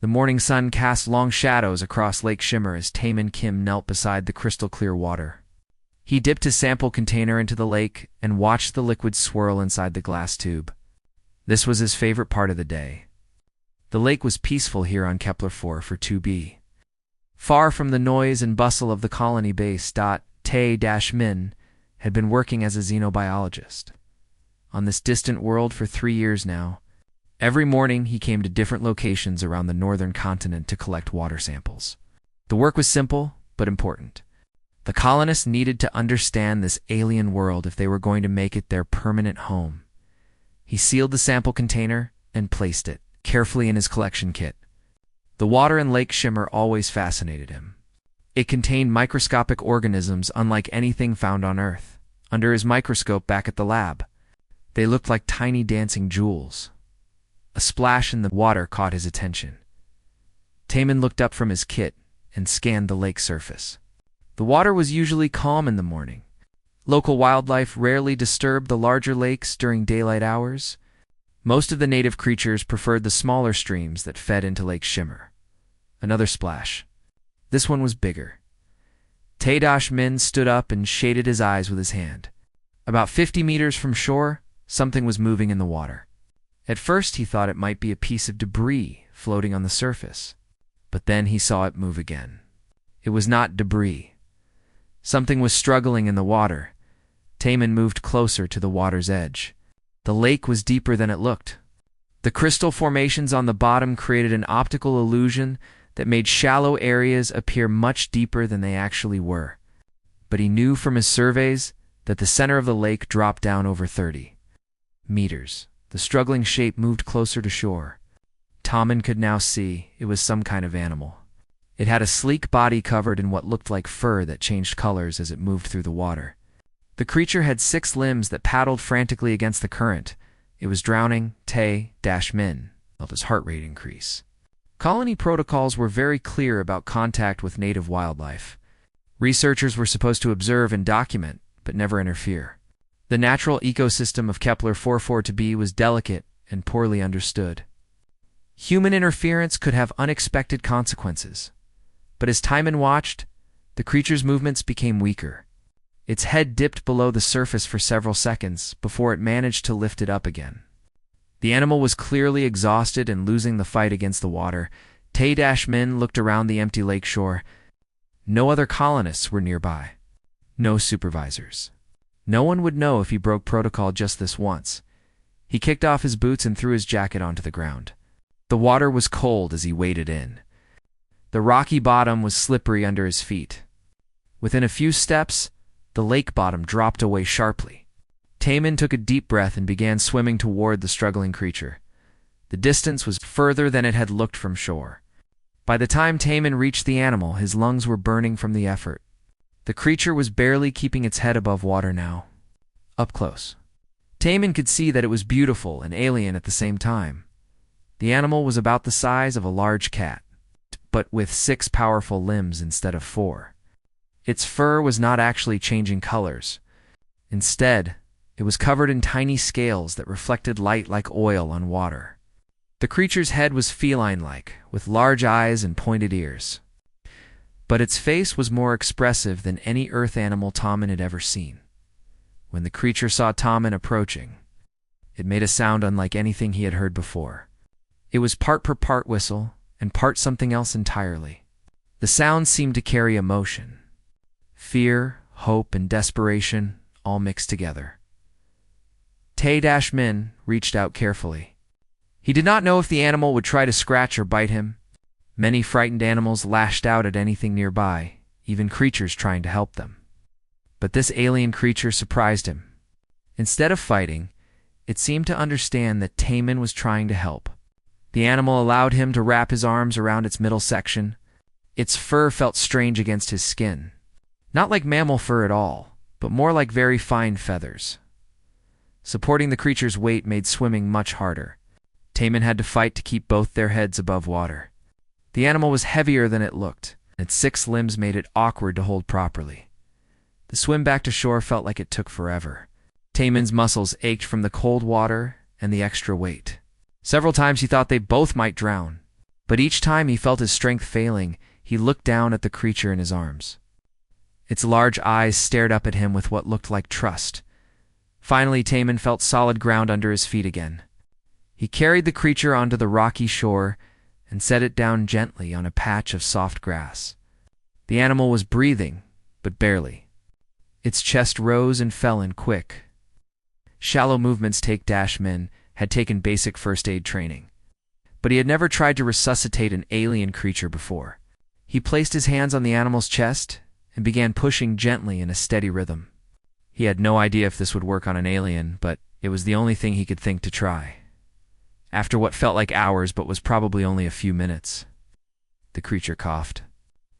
The morning sun cast long shadows across Lake Shimmer as Taemin Kim knelt beside the crystal-clear water. He dipped his sample container into the lake and watched the liquid swirl inside the glass tube. This was his favorite part of the day. The lake was peaceful here on Kepler-4 for 2b. Far from the noise and bustle of the colony base, Tae-Min had been working as a xenobiologist. On this distant world for 3 years now, every morning he came to different locations around the northern continent to collect water samples. The work was simple, but important. The colonists needed to understand this alien world if they were going to make it their permanent home. He sealed the sample container and placed it carefully in his collection kit. The water in Lake Shimmer always fascinated him. It contained microscopic organisms unlike anything found on Earth. Under his microscope back at the lab, they looked like tiny dancing jewels. A splash in the water caught his attention. Taemin looked up from his kit and scanned the lake surface. The water was usually calm in the morning. Local wildlife rarely disturbed the larger lakes during daylight hours. Most of the native creatures preferred the smaller streams that fed into Lake Shimmer. Another splash. This one was bigger. Tae-Min stood up and shaded his eyes with his hand. About 50 meters from shore, something was moving in the water. At first he thought it might be a piece of debris floating on the surface, but then he saw it move again. It was not debris. Something was struggling in the water. Taemin moved closer to the water's edge. The lake was deeper than it looked. The crystal formations on the bottom created an optical illusion that made shallow areas appear much deeper than they actually were. But he knew from his surveys that the center of the lake dropped down over 30 meters. The struggling shape moved closer to shore. Taemin could now see it was some kind of animal. It had a sleek body covered in what looked like fur that changed colors as it moved through the water. The creature had 6 limbs that paddled frantically against the current. It was drowning. Tae-Min felt his heart rate increase. Colony protocols were very clear about contact with native wildlife. Researchers were supposed to observe and document, but never interfere. The natural ecosystem of Kepler-4 was delicate and poorly understood. Human interference could have unexpected consequences. But as Taemin watched, the creature's movements became weaker. Its head dipped below the surface for several seconds before it managed to lift it up again. The animal was clearly exhausted and losing the fight against the water. Tae-Min looked around the empty lakeshore. No other colonists were nearby. No supervisors. No one would know if he broke protocol just this once. He kicked off his boots and threw his jacket onto the ground. The water was cold as he waded in. The rocky bottom was slippery under his feet. Within a few steps, the lake bottom dropped away sharply. Taemin took a deep breath and began swimming toward the struggling creature. The distance was further than it had looked from shore. By the time Taemin reached the animal, his lungs were burning from the effort. The creature was barely keeping its head above water now. Up close, Taemin could see that it was beautiful and alien at the same time. The animal was about the size of a large cat, but with 6 powerful limbs instead of 4. Its fur was not actually changing colors. Instead, it was covered in tiny scales that reflected light like oil on water. The creature's head was feline-like, with large eyes and pointed ears. But its face was more expressive than any earth animal Taemin had ever seen. When the creature saw Taemin approaching, it made a sound unlike anything he had heard before. It was part whistle and part something else entirely. The sound seemed to carry emotion. Fear, hope, and desperation all mixed together. Tae-Min reached out carefully. He did not know if the animal would try to scratch or bite him. Many frightened animals lashed out at anything nearby, even creatures trying to help them. But this alien creature surprised him. Instead of fighting, it seemed to understand that Taemin was trying to help. The animal allowed him to wrap his arms around its middle section. Its fur felt strange against his skin. Not like mammal fur at all, but more like very fine feathers. Supporting the creature's weight made swimming much harder. Taemin had to fight to keep both their heads above water. The animal was heavier than it looked, and its 6 limbs made it awkward to hold properly. The swim back to shore felt like it took forever. Taemin's muscles ached from the cold water and the extra weight. Several times he thought they both might drown. But each time he felt his strength failing, he looked down at the creature in his arms. Its large eyes stared up at him with what looked like trust. Finally, Taman felt solid ground under his feet again. He carried the creature onto the rocky shore and set it down gently on a patch of soft grass. The animal was breathing, but barely. Its chest rose and fell in quick, shallow movements. Min had taken basic first aid training, but he had never tried to resuscitate an alien creature before. He placed his hands on the animal's chest and began pushing gently in a steady rhythm. He had no idea if this would work on an alien, but it was the only thing he could think to try. After what felt like hours but was probably only a few minutes, the creature coughed.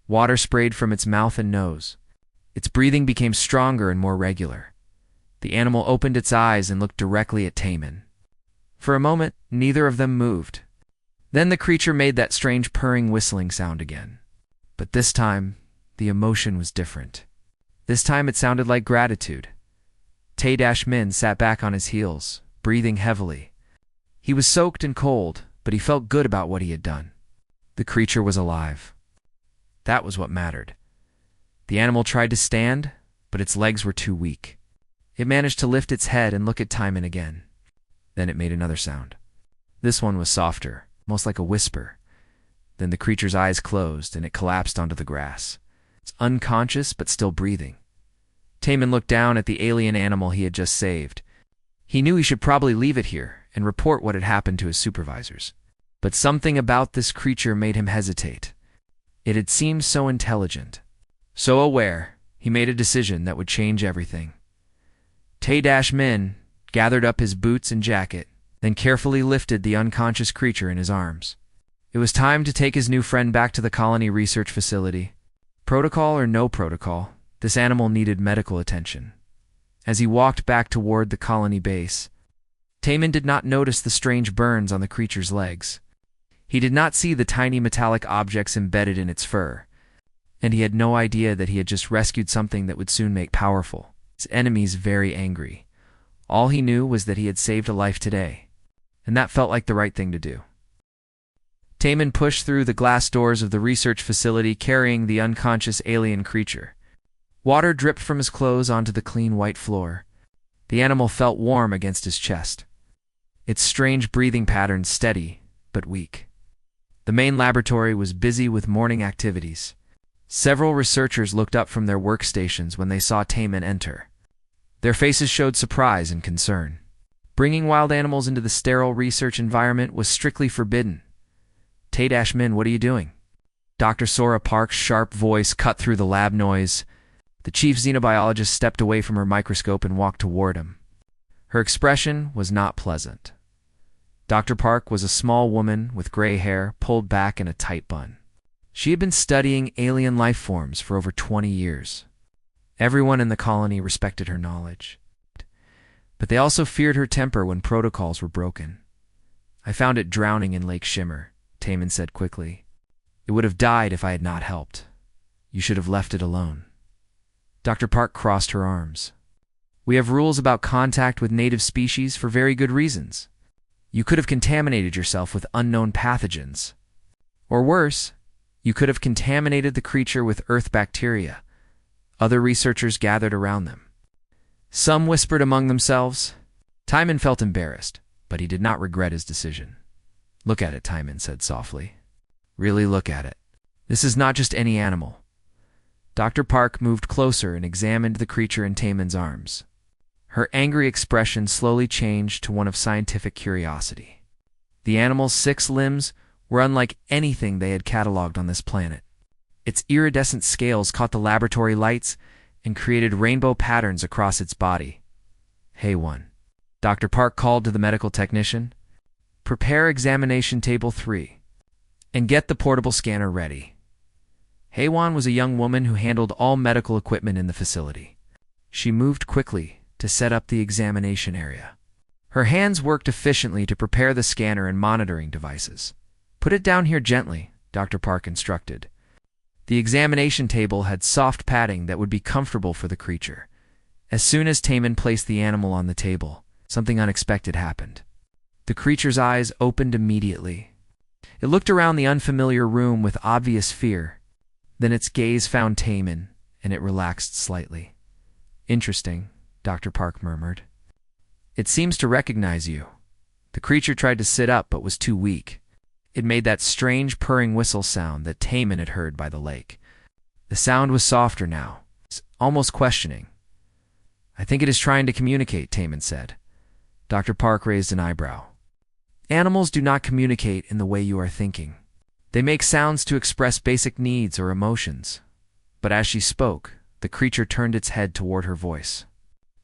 Water sprayed from its mouth and nose. Its breathing became stronger and more regular. The animal opened its eyes and looked directly at Taman. For a moment, neither of them moved. Then the creature made that strange purring whistling sound again. But this time, the emotion was different. This time it sounded like gratitude. Min sat back on his heels, breathing heavily. He was soaked and cold, but he felt good about what he had done. The creature was alive. That was what mattered. The animal tried to stand, but its legs were too weak. It managed to lift its head and look at Taman again. Then it made another sound. This one was softer, almost like a whisper. Then the creature's eyes closed and it collapsed onto the grass. It's unconscious but still breathing. Taman looked down at the alien animal he had just saved. He knew he should probably leave it here and report what had happened to his supervisors. But something about this creature made him hesitate. It had seemed so intelligent, so aware. He made a decision that would change everything. Min gathered up his boots and jacket, then carefully lifted the unconscious creature in his arms. It was time to take his new friend back to the colony research facility. Protocol or no protocol, this animal needed medical attention. As he walked back toward the colony base, Taman did not notice the strange burns on the creature's legs. He did not see the tiny metallic objects embedded in its fur, and he had no idea that he had just rescued something that would soon make his enemies very angry. All he knew was that he had saved a life today, and that felt like the right thing to do. Taman pushed through the glass doors of the research facility carrying the unconscious alien creature. Water dripped from his clothes onto the clean white floor. The animal felt warm against his chest. Its strange breathing patterns steady, but weak. The main laboratory was busy with morning activities. Several researchers looked up from their workstations when they saw Taman enter. Their faces showed surprise and concern. Bringing wild animals into the sterile research environment was strictly forbidden. Min, what are you doing? Dr. Sora Park's sharp voice cut through the lab noise. The chief xenobiologist stepped away from her microscope and walked toward him. Her expression was not pleasant. Dr. Park was a small woman with gray hair pulled back in a tight bun. She had been studying alien life forms for over 20 years. Everyone in the colony respected her knowledge, but they also feared her temper when protocols were broken. I found it drowning in Lake Shimmer, Taman said quickly. It would have died if I had not helped. You should have left it alone. Dr. Park crossed her arms. We have rules about contact with native species for very good reasons. You could have contaminated yourself with unknown pathogens. Or worse, you could have contaminated the creature with earth bacteria. Other researchers gathered around them. Some whispered among themselves. Taman felt embarrassed, but he did not regret his decision. Look at it, Taman said softly. Really look at it. This is not just any animal. Dr. Park moved closer and examined the creature in Taman's arms. Her angry expression slowly changed to one of scientific curiosity. The animal's 6 limbs were unlike anything they had cataloged on this planet. Its iridescent scales caught the laboratory lights and created rainbow patterns across its body. Hey, one. Dr. Park called to the medical technician. Prepare examination table 3 and get the portable scanner ready. Heiwan was a young woman who handled all medical equipment in the facility. She moved quickly to set up the examination area. Her hands worked efficiently to prepare the scanner and monitoring devices. Put it down here gently, Dr. Park instructed. The examination table had soft padding that would be comfortable for the creature. As soon as Taman placed the animal on the table, something unexpected happened. The creature's eyes opened immediately. It looked around the unfamiliar room with obvious fear. Then its gaze found Taman, and it relaxed slightly. "Interesting," Dr. Park murmured. "It seems to recognize you." The creature tried to sit up but was too weak. It made that strange purring whistle sound that Taman had heard by the lake. The sound was softer now, almost questioning. "I think it is trying to communicate," Taman said. Dr. Park raised an eyebrow. "Animals do not communicate in the way you are thinking. They make sounds to express basic needs or emotions." But as she spoke, the creature turned its head toward her voice.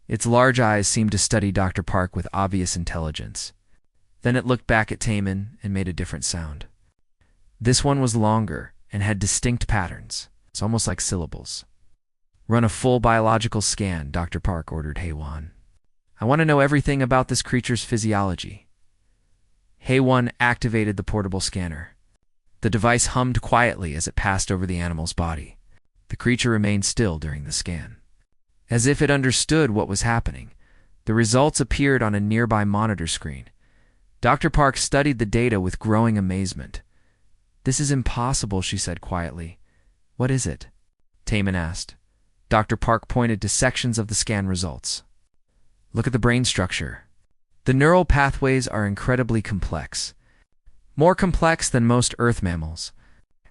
Its large eyes seemed to study Dr. Park with obvious intelligence. Then it looked back at Taman and made a different sound. This one was longer and had distinct patterns. It's almost like syllables. "Run a full biological scan," Dr. Park ordered Haywan. "I want to know everything about this creature's physiology." Haywan activated the portable scanner. The device hummed quietly as it passed over the animal's body. The creature remained still during the scan. As if it understood what was happening, the results appeared on a nearby monitor screen. Dr. Park studied the data with growing amazement. "This is impossible," she said quietly. "What is it?" Taman asked. Dr. Park pointed to sections of the scan results. "Look at the brain structure. The neural pathways are incredibly complex, more complex than most Earth mammals,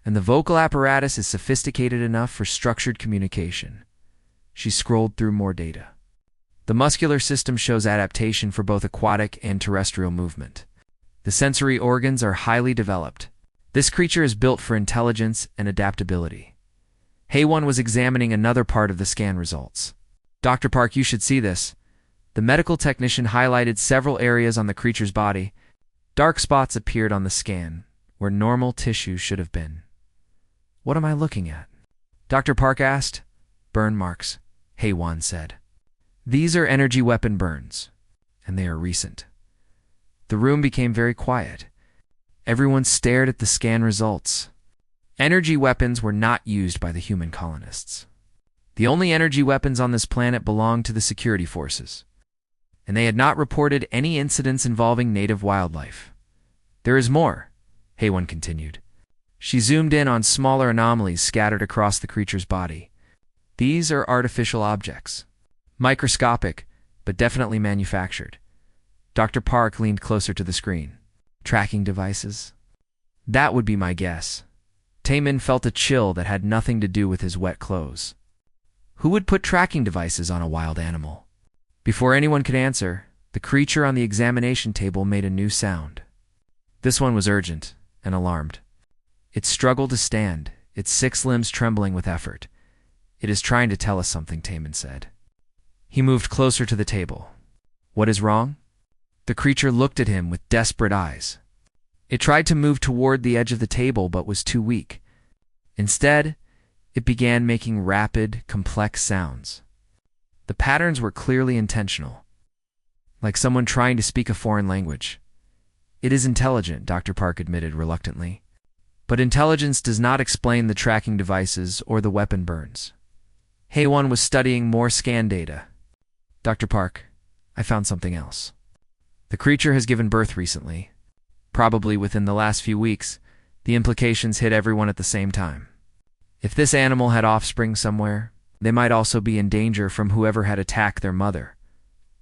and the vocal apparatus is sophisticated enough for structured communication." She scrolled through more data. "The muscular system shows adaptation for both aquatic and terrestrial movement. The sensory organs are highly developed. This creature is built for intelligence and adaptability." Haywan was examining another part of the scan results. "Dr. Park, you should see this." The medical technician highlighted several areas on the creature's body. Dark spots appeared on the scan, where normal tissue should have been. "What am I looking at?" Dr. Park asked. "Burn marks," Haywan said. "These are energy weapon burns, and they are recent." The room became very quiet. Everyone stared at the scan results. Energy weapons were not used by the human colonists. The only energy weapons on this planet belonged to the security forces, and they had not reported any incidents involving native wildlife. "There is more," Haywan continued. She zoomed in on smaller anomalies scattered across the creature's body. "These are artificial objects. Microscopic, but definitely manufactured." Dr. Park leaned closer to the screen. "Tracking devices?" "That would be my guess." Taman felt a chill that had nothing to do with his wet clothes. Who would put tracking devices on a wild animal? Before anyone could answer, the creature on the examination table made a new sound. This one was urgent and alarmed. It struggled to stand, its 6 limbs trembling with effort. "It is trying to tell us something," Taman said. He moved closer to the table. "What is wrong?" The creature looked at him with desperate eyes. It tried to move toward the edge of the table but was too weak. Instead, it began making rapid, complex sounds. The patterns were clearly intentional, like someone trying to speak a foreign language. "It is intelligent," Dr. Park admitted reluctantly. "But intelligence does not explain the tracking devices or the weapon burns." Haywan was studying more scan data. "Dr. Park, I found something else. The creature has given birth recently. Probably within the last few weeks. The implications hit everyone at the same time. If this animal had offspring somewhere, they might also be in danger from whoever had attacked their mother."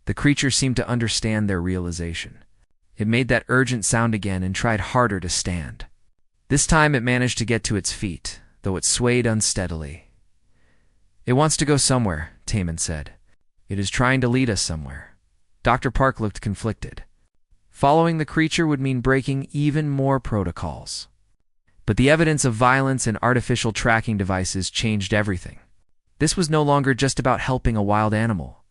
The creature seemed to understand their realization. It made that urgent sound again and tried harder to stand. This time it managed to get to its feet, though it swayed unsteadily. "It wants to go somewhere," Taman said. "It is trying to lead us somewhere." Dr. Park looked conflicted. Following the creature would mean breaking even more protocols. But the evidence of violence and artificial tracking devices changed everything. This was no longer just about helping a wild animal.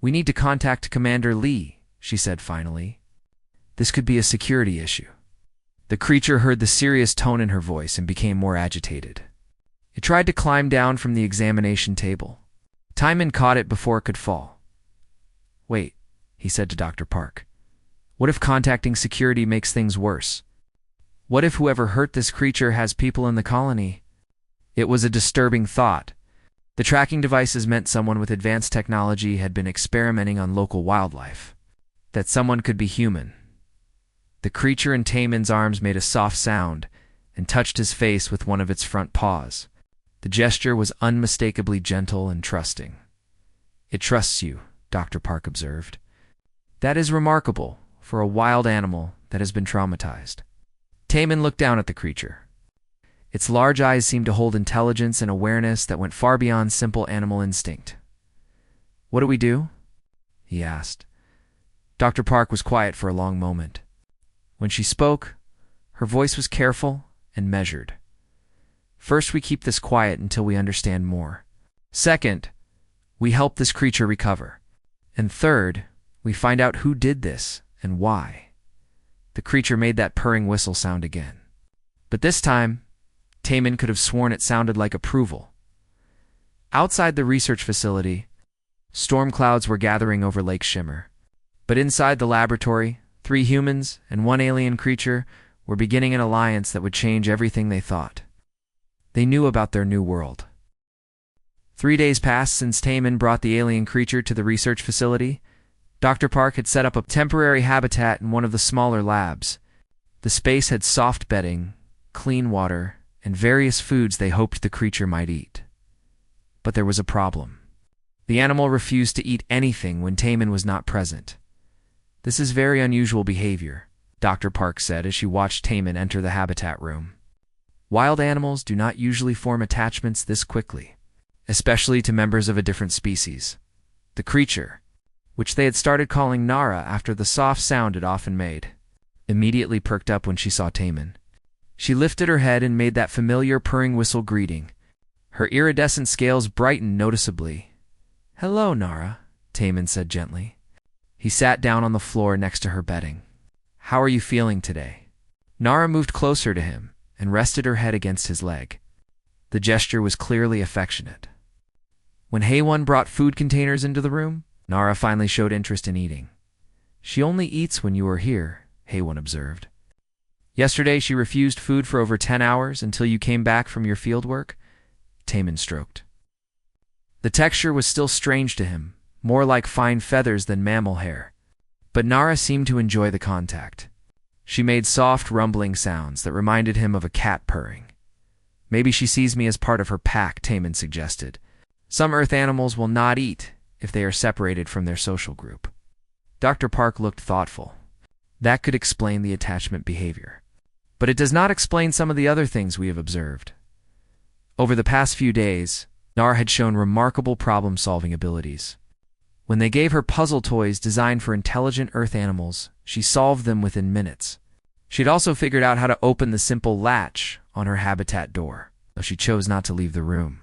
"We need to contact Commander Lee," she said finally. "This could be a security issue." The creature heard the serious tone in her voice and became more agitated. It tried to climb down from the examination table. Timon caught it before it could fall. "Wait," he said to Dr. Park. "What if contacting security makes things worse? What if whoever hurt this creature has people in the colony?" It was a disturbing thought. The tracking devices meant someone with advanced technology had been experimenting on local wildlife. That someone could be human. The creature in Taemin's arms made a soft sound and touched his face with one of its front paws. The gesture was unmistakably gentle and trusting. "It trusts you," Dr. Park observed. "That is remarkable for a wild animal that has been traumatized." Taemin looked down at the creature. Its large eyes seemed to hold intelligence and awareness that went far beyond simple animal instinct. "What do we do?" he asked. Dr. Park was quiet for a long moment. When she spoke, her voice was careful and measured. "First, we keep this quiet until we understand more. Second, we help this creature recover. And third, we find out who did this and why." The creature made that purring whistle sound again. But this time, Taemin could have sworn it sounded like approval. Outside the research facility, storm clouds were gathering over Lake Shimmer. But inside the laboratory, 3 humans and 1 alien creature were beginning an alliance that would change everything they thought. They knew about their new world. 3 days passed since Taemin brought the alien creature to the research facility. Dr. Park had set up a temporary habitat in one of the smaller labs. The space had soft bedding, clean water, and various foods they hoped the creature might eat. But there was a problem. The animal refused to eat anything when Taemin was not present. "This is very unusual behavior," Dr. Park said as she watched Taemin enter the habitat room. "Wild animals do not usually form attachments this quickly, especially to members of a different species." The creature, which they had started calling Nara after the soft sound it often made, immediately perked up when she saw Taemin. She lifted her head and made that familiar purring whistle greeting. Her iridescent scales brightened noticeably. "Hello, Nara," Taemin said gently. He sat down on the floor next to her bedding. "How are you feeling today?" Nara moved closer to him and rested her head against his leg. The gesture was clearly affectionate. When Haewon brought food containers into the room, Nara finally showed interest in eating. "She only eats when you are here," Haewon observed. "Yesterday she refused food for over 10 hours until you came back from your fieldwork," Taemin stroked. The texture was still strange to him, more like fine feathers than mammal hair. But Nara seemed to enjoy the contact. She made soft, rumbling sounds that reminded him of a cat purring. "Maybe she sees me as part of her pack," Taemin suggested. "Some Earth animals will not eat if they are separated from their social group." Dr. Park looked thoughtful. That could explain the attachment behavior. But it does not explain some of the other things we have observed. Over the past few days, Nara had shown remarkable problem-solving abilities. When they gave her puzzle toys designed for intelligent Earth animals, she solved them within minutes. She had also figured out how to open the simple latch on her habitat door, though she chose not to leave the room.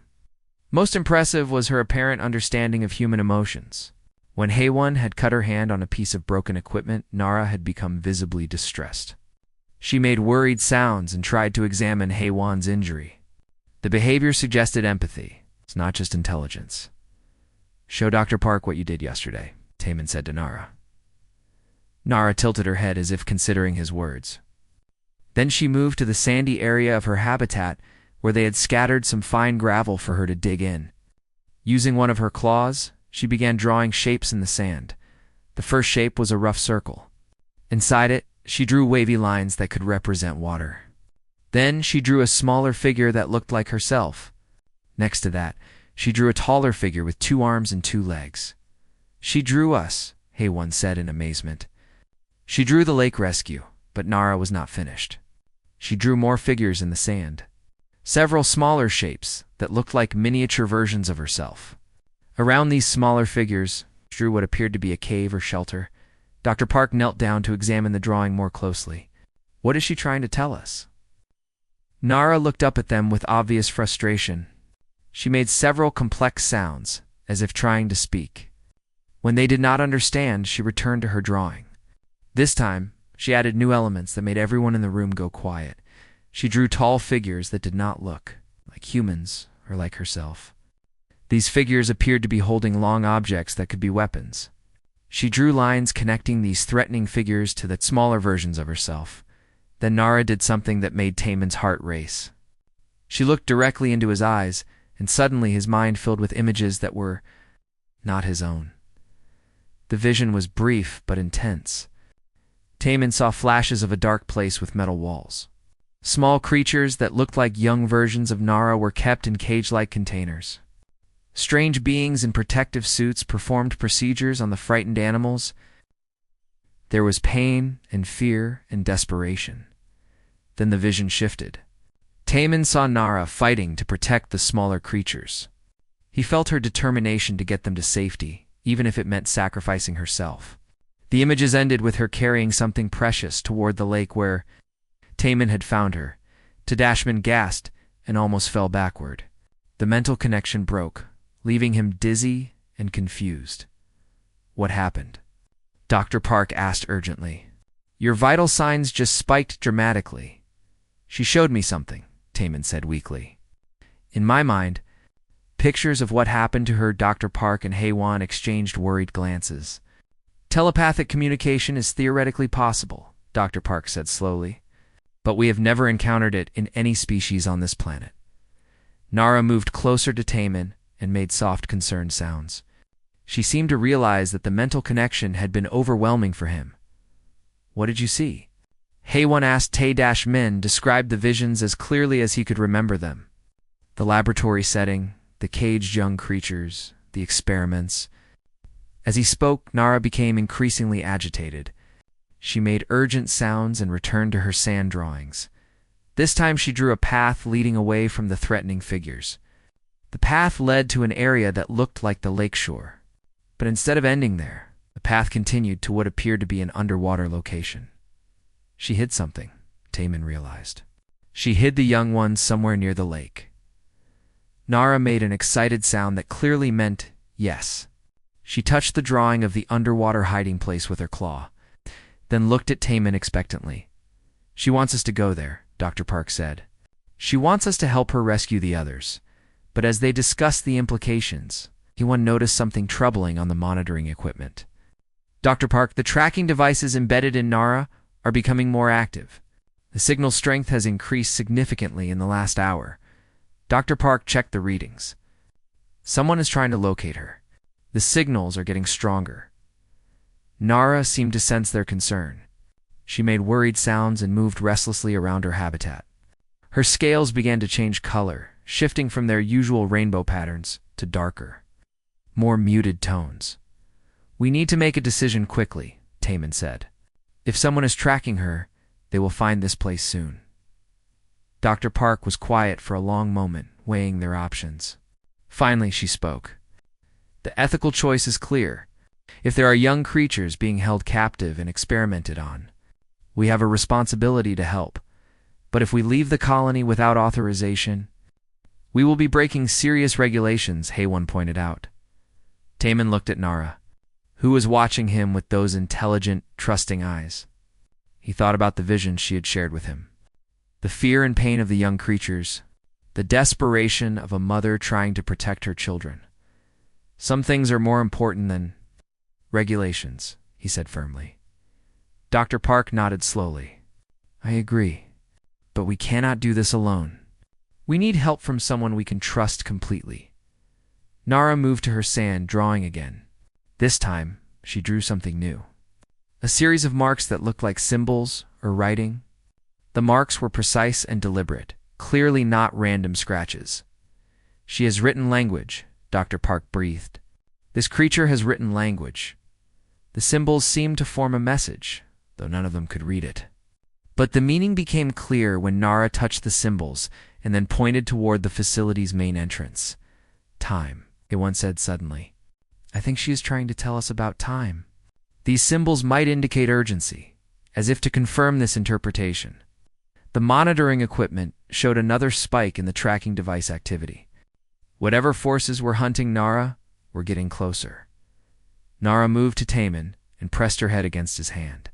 Most impressive was her apparent understanding of human emotions. When Haewon had cut her hand on a piece of broken equipment, Nara had become visibly distressed. She made worried sounds and tried to examine Haewon's injury. The behavior suggested empathy. It's not just intelligence. "Show Dr. Park what you did yesterday," Taemin said to Nara. Nara tilted her head as if considering his words. Then she moved to the sandy area of her habitat where they had scattered some fine gravel for her to dig in. Using one of her claws, she began drawing shapes in the sand. The first shape was a rough circle. Inside it, she drew wavy lines that could represent water. Then she drew a smaller figure that looked like herself. Next to that, she drew a taller figure with 2 arms and 2 legs. "She drew us," Haewon said in amazement. She drew the lake rescue, but Nara was not finished. She drew more figures in the sand. Several smaller shapes that looked like miniature versions of herself. Around these smaller figures, she drew what appeared to be a cave or shelter. Dr. Park knelt down to examine the drawing more closely. "What is she trying to tell us?" Nara looked up at them with obvious frustration. She made several complex sounds, as if trying to speak. When they did not understand, she returned to her drawing. This time, she added new elements that made everyone in the room go quiet. She drew tall figures that did not look like humans or like herself. These figures appeared to be holding long objects that could be weapons. She drew lines connecting these threatening figures to the smaller versions of herself. Then Nara did something that made Taemin's heart race. She looked directly into his eyes, and suddenly his mind filled with images that were not his own. The vision was brief but intense. Taman saw flashes of a dark place with metal walls. Small creatures that looked like young versions of Nara were kept in cage-like containers. Strange beings in protective suits performed procedures on the frightened animals. There was pain and fear and desperation. Then the vision shifted. Taman saw Nara fighting to protect the smaller creatures. He felt her determination to get them to safety, even if it meant sacrificing herself. The images ended with her carrying something precious toward the lake where Taman had found her. Tadashman gasped and almost fell backward. The mental connection broke, leaving him dizzy and confused. What happened? Dr. Park asked urgently. Your vital signs just spiked dramatically. She showed me something, Taman said weakly. In my mind, pictures of what happened to her. Dr. Park and Haywan exchanged worried glances. Telepathic communication is theoretically possible, Dr. Park said slowly, but we have never encountered it in any species on this planet. Nara moved closer to Taman and made soft, concerned sounds. She seemed to realize that the mental connection had been overwhelming for him. What did you see? Haywan asked. Tay-Min described the visions as clearly as he could remember them. The laboratory setting, the caged young creatures, the experiments. As he spoke, Nara became increasingly agitated. She made urgent sounds and returned to her sand drawings. This time she drew a path leading away from the threatening figures. The path led to an area that looked like the lakeshore. But instead of ending there, the path continued to what appeared to be an underwater location. She hid something, Taman realized. She hid the young ones somewhere near the lake. Nara made an excited sound that clearly meant yes. She touched the drawing of the underwater hiding place with her claw, then looked at Taman expectantly. She wants us to go there, Dr. Park said. She wants us to help her rescue the others. But as they discussed the implications, Haywan noticed something troubling on the monitoring equipment. Dr. Park, the tracking devices embedded in Nara are becoming more active. The signal strength has increased significantly in the last hour. Dr. Park checked the readings. Someone is trying to locate her. The signals are getting stronger. Nara seemed to sense their concern. She made worried sounds and moved restlessly around her habitat. Her scales began to change color, shifting from their usual rainbow patterns to darker, more muted tones. We need to make a decision quickly, Taman said. If someone is tracking her, they will find this place soon. Dr. Park was quiet for a long moment, weighing their options. Finally, she spoke. The ethical choice is clear. If there are young creatures being held captive and experimented on, we have a responsibility to help. But if we leave the colony without authorization, we will be breaking serious regulations, Haywan pointed out. Taman looked at Nara, who was watching him with those intelligent, trusting eyes. He thought about the vision she had shared with him. The fear and pain of the young creatures, the desperation of a mother trying to protect her children. Some things are more important than regulations, he said firmly. Dr. Park nodded slowly. I agree, but we cannot do this alone. We need help from someone we can trust completely. Nara moved to her sand, drawing again. This time, she drew something new. A series of marks that looked like symbols or writing. The marks were precise and deliberate, clearly not random scratches. She has written language, Dr. Park breathed. This creature has written language. The symbols seemed to form a message, though none of them could read it. But the meaning became clear when Nara touched the symbols and then pointed toward the facility's main entrance. Time, Haywan said suddenly. I think she is trying to tell us about time. These symbols might indicate urgency, as if to confirm this interpretation. The monitoring equipment showed another spike in the tracking device activity. Whatever forces were hunting Nara were getting closer. Nara moved to Taman and pressed her head against his hand.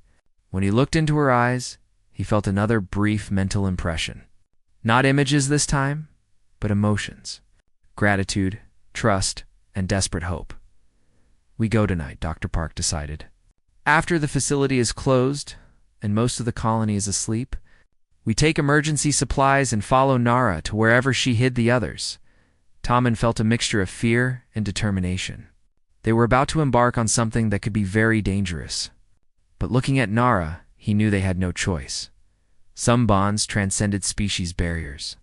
When he looked into her eyes, he felt another brief mental impression. Not images this time, but emotions. Gratitude, trust, and desperate hope. We go tonight, Dr. Park decided. After the facility is closed and most of the colony is asleep, we take emergency supplies and follow Nara to wherever she hid the others. Taman felt a mixture of fear and determination. They were about to embark on something that could be very dangerous. But looking at Nara, he knew they had no choice. Some bonds transcended species barriers.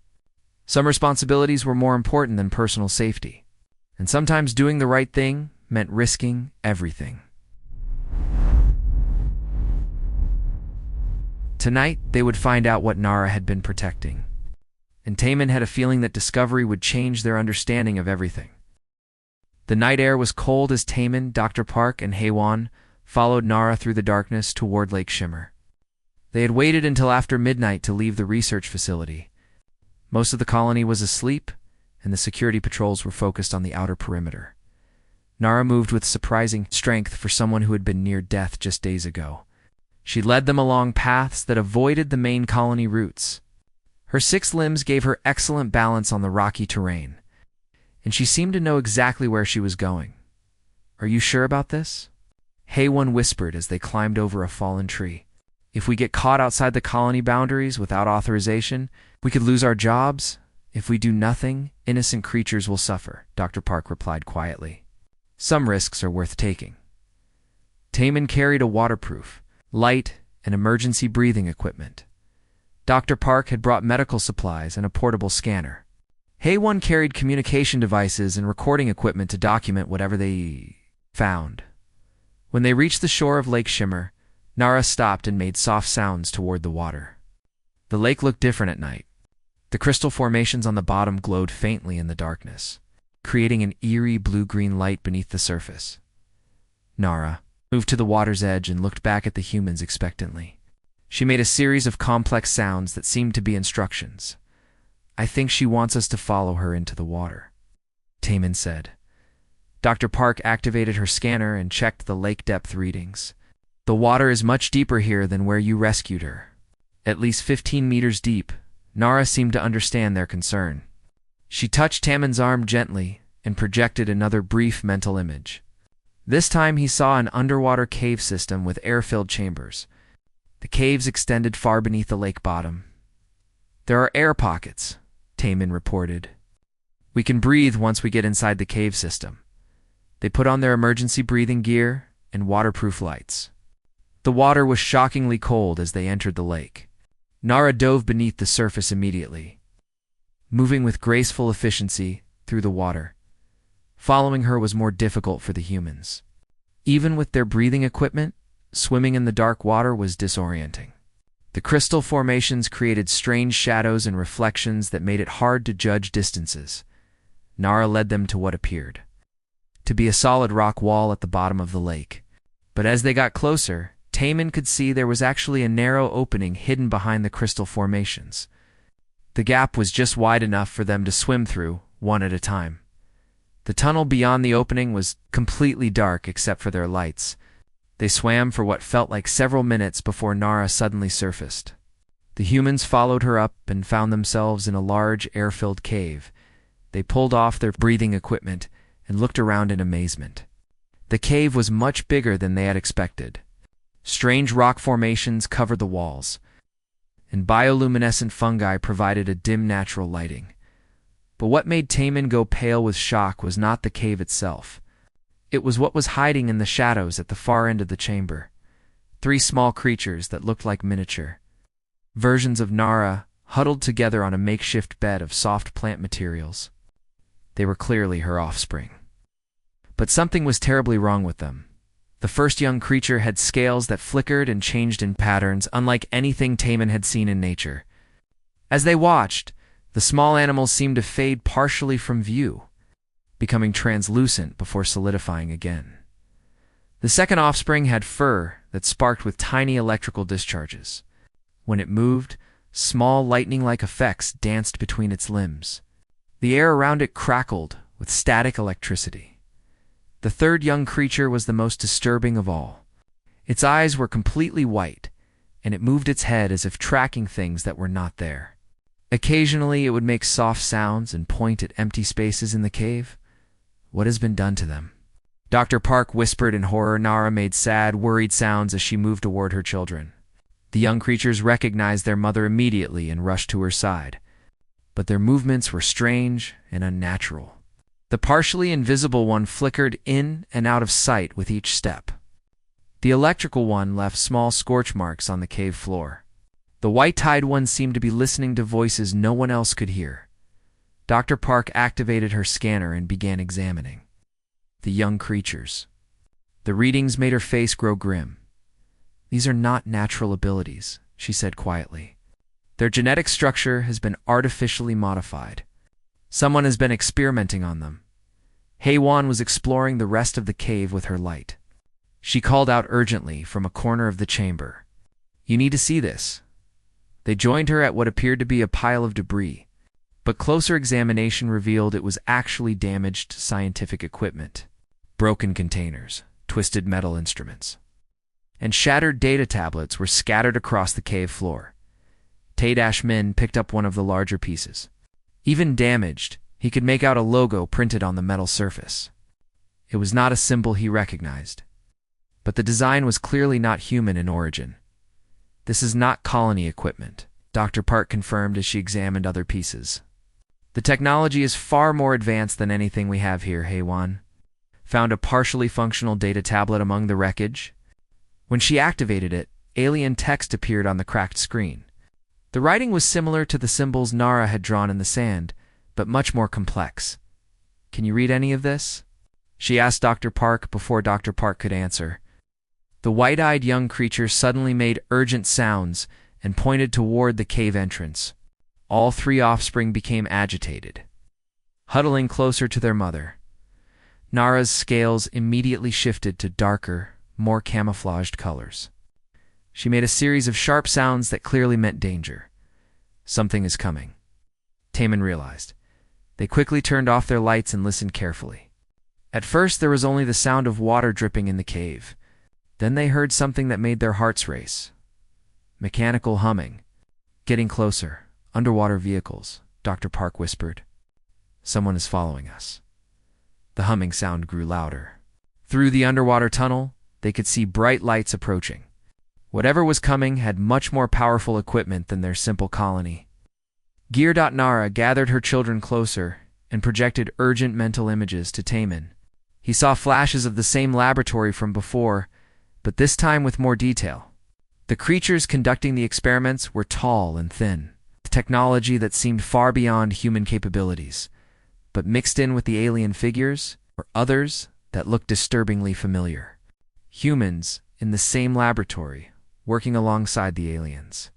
Some responsibilities were more important than personal safety. And sometimes doing the right thing meant risking everything. Tonight, they would find out what Nara had been protecting. And Taman had a feeling that discovery would change their understanding of everything. The night air was cold as Taman, Dr. Park, and Haywan followed Nara through the darkness toward Lake Shimmer. They had waited until after midnight to leave the research facility. Most of the colony was asleep, and the security patrols were focused on the outer perimeter. Nara moved with surprising strength for someone who had been near death just days ago. She led them along paths that avoided the main colony routes. Her 6 limbs gave her excellent balance on the rocky terrain, and she seemed to know exactly where she was going. "Are you sure about this?" Haywan whispered as they climbed over a fallen tree. "If we get caught outside the colony boundaries without authorization, we could lose our jobs. If we do nothing, innocent creatures will suffer," Dr. Park replied quietly. "Some risks are worth taking." Taman carried a waterproof, light, and emergency breathing equipment. Dr. Park had brought medical supplies and a portable scanner. Haywan carried communication devices and recording equipment to document whatever they found. When they reached the shore of Lake Shimmer, Nara stopped and made soft sounds toward the water. The lake looked different at night. The crystal formations on the bottom glowed faintly in the darkness, creating an eerie blue-green light beneath the surface. Nara moved to the water's edge and looked back at the humans expectantly. She made a series of complex sounds that seemed to be instructions. "I think she wants us to follow her into the water," Taman said. Dr. Park activated her scanner and checked the lake depth readings. "The water is much deeper here than where you rescued her. At least 15 meters deep." Nara seemed to understand their concern. She touched Taman's arm gently and projected another brief mental image. This time he saw an underwater cave system with air-filled chambers. The caves extended far beneath the lake bottom. "There are air pockets," Taman reported. "We can breathe once we get inside the cave system." They put on their emergency breathing gear and waterproof lights. The water was shockingly cold as they entered the lake. Nara dove beneath the surface immediately, moving with graceful efficiency through the water. Following her was more difficult for the humans. Even with their breathing equipment, swimming in the dark water was disorienting. The crystal formations created strange shadows and reflections that made it hard to judge distances. Nara led them to what appeared to be a solid rock wall at the bottom of the lake. But as they got closer, Taman could see there was actually a narrow opening hidden behind the crystal formations. The gap was just wide enough for them to swim through, one at a time. The tunnel beyond the opening was completely dark except for their lights. They swam for what felt like several minutes before Nara suddenly surfaced. The humans followed her up and found themselves in a large air-filled cave. They pulled off their breathing equipment and looked around in amazement. The cave was much bigger than they had expected. Strange rock formations covered the walls, and bioluminescent fungi provided a dim natural lighting. But what made Taman go pale with shock was not the cave itself. It was what was hiding in the shadows at the far end of the chamber. 3 small creatures that looked like miniature versions of Nara huddled together on a makeshift bed of soft plant materials. They were clearly her offspring. But something was terribly wrong with them. The first young creature had scales that flickered and changed in patterns unlike anything Taman had seen in nature. As they watched, the small animals seemed to fade partially from view, becoming translucent before solidifying again. The second offspring had fur that sparked with tiny electrical discharges. When it moved, small lightning-like effects danced between its limbs. The air around it crackled with static electricity. The third young creature was the most disturbing of all. Its eyes were completely white, and it moved its head as if tracking things that were not there. Occasionally, it would make soft sounds and point at empty spaces in the cave. What has been done to them? Dr. Park whispered in horror. Nara made sad, worried sounds as she moved toward her children. The young creatures recognized their mother immediately and rushed to her side. But their movements were strange and unnatural. The partially invisible one flickered in and out of sight with each step. The electrical one left small scorch marks on the cave floor. The white-tied one seemed to be listening to voices no one else could hear. Dr. Park activated her scanner and began examining the young creatures. The readings made her face grow grim. "These are not natural abilities," she said quietly. "Their genetic structure has been artificially modified. Someone has been experimenting on them." Heywan was exploring the rest of the cave with her light. She called out urgently from a corner of the chamber, "You need to see this." They joined her at what appeared to be a pile of debris, but closer examination revealed it was actually damaged scientific equipment. Broken containers, twisted metal instruments, and shattered data tablets were scattered across the cave floor. Tay-Min picked up one of the larger pieces. Even damaged, he could make out a logo printed on the metal surface. It was not a symbol he recognized, but the design was clearly not human in origin. "This is not colony equipment," Dr. Park confirmed as she examined other pieces. "The technology is far more advanced than anything we have here." Heywan found a partially functional data tablet among the wreckage. When she activated it, alien text appeared on the cracked screen. The writing was similar to the symbols Nara had drawn in the sand, but much more complex. "Can you read any of this?" she asked Dr. Park before Dr. Park could answer. The white-eyed young creature suddenly made urgent sounds and pointed toward the cave entrance. All three offspring became agitated, huddling closer to their mother. Nara's scales immediately shifted to darker, more camouflaged colors. She made a series of sharp sounds that clearly meant danger. "Something is coming," Taman realized. They quickly turned off their lights and listened carefully. At first there was only the sound of water dripping in the cave. Then they heard something that made their hearts race. Mechanical humming. "Getting closer. Underwater vehicles," Dr. Park whispered. "Someone is following us." The humming sound grew louder. Through the underwater tunnel, they could see bright lights approaching. Whatever was coming had much more powerful equipment than their simple colony. Nara gathered her children closer and projected urgent mental images to Taman. He saw flashes of the same laboratory from before, but this time with more detail. The creatures conducting the experiments were tall and thin, technology that seemed far beyond human capabilities, but mixed in with the alien figures were others that looked disturbingly familiar. Humans in the same laboratory, working alongside the aliens.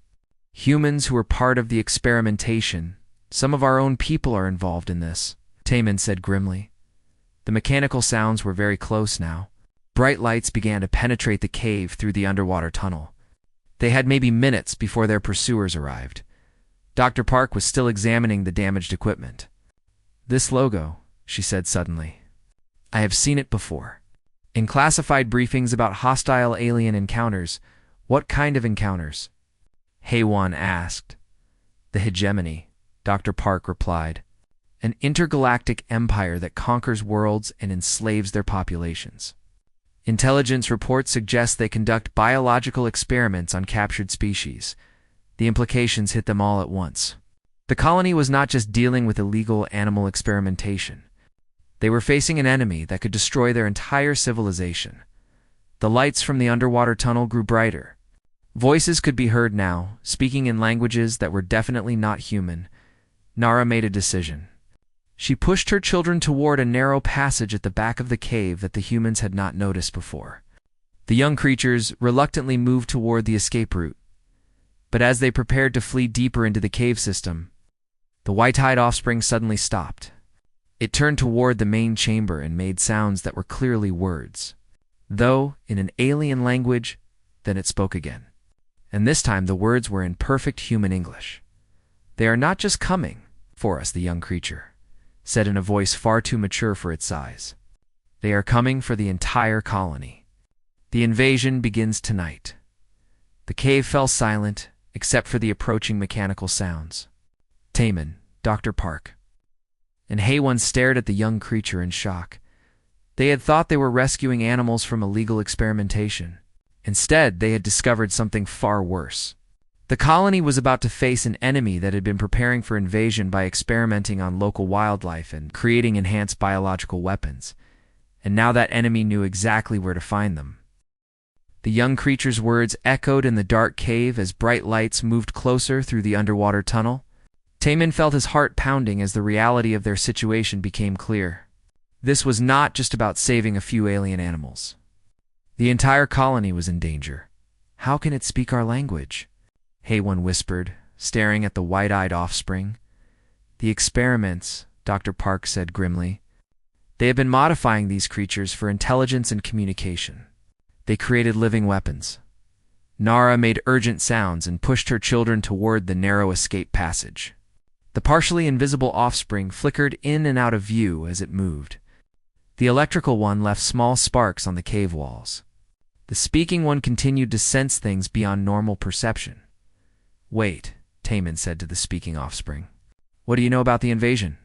Humans who were part of the experimentation. "Some of our own people are involved in this," Taman said grimly. The mechanical sounds were very close now. Bright lights began to penetrate the cave through the underwater tunnel. They had maybe minutes before their pursuers arrived. Dr. Park was still examining the damaged equipment. "This logo," she said suddenly. "I have seen it before. In classified briefings about hostile alien encounters." "What kind of encounters?" Heywan asked. "The hegemony," Dr. Park replied. "An intergalactic empire that conquers worlds and enslaves their populations. Intelligence reports suggest they conduct biological experiments on captured species." The implications hit them all at once. The colony was not just dealing with illegal animal experimentation. They were facing an enemy that could destroy their entire civilization. The lights from the underwater tunnel grew brighter. Voices could be heard now, speaking in languages that were definitely not human. Nara made a decision. She pushed her children toward a narrow passage at the back of the cave that the humans had not noticed before. The young creatures reluctantly moved toward the escape route. But as they prepared to flee deeper into the cave system, the white-eyed offspring suddenly stopped. It turned toward the main chamber and made sounds that were clearly words. Though in an alien language, then it spoke again. And this time the words were in perfect human English. "They are not just coming for us," the young creature said in a voice far too mature for its size. "They are coming for the entire colony. The invasion begins tonight." The cave fell silent, except for the approaching mechanical sounds. Taman, Dr. Park, and Heywan stared at the young creature in shock. They had thought they were rescuing animals from illegal experimentation. Instead, they had discovered something far worse. The colony was about to face an enemy that had been preparing for invasion by experimenting on local wildlife and creating enhanced biological weapons. And now that enemy knew exactly where to find them. The young creature's words echoed in the dark cave as bright lights moved closer through the underwater tunnel. Taman felt his heart pounding as the reality of their situation became clear. This was not just about saving a few alien animals. The entire colony was in danger. "How can it speak our language?" Haywan whispered, staring at the wide-eyed offspring. "The experiments," Dr. Park said grimly. "They have been modifying these creatures for intelligence and communication. They created living weapons." Nara made urgent sounds and pushed her children toward the narrow escape passage. The partially invisible offspring flickered in and out of view as it moved. The electrical one left small sparks on the cave walls. The speaking one continued to sense things beyond normal perception. "Wait," Taman said to the speaking offspring. "What do you know about the invasion?"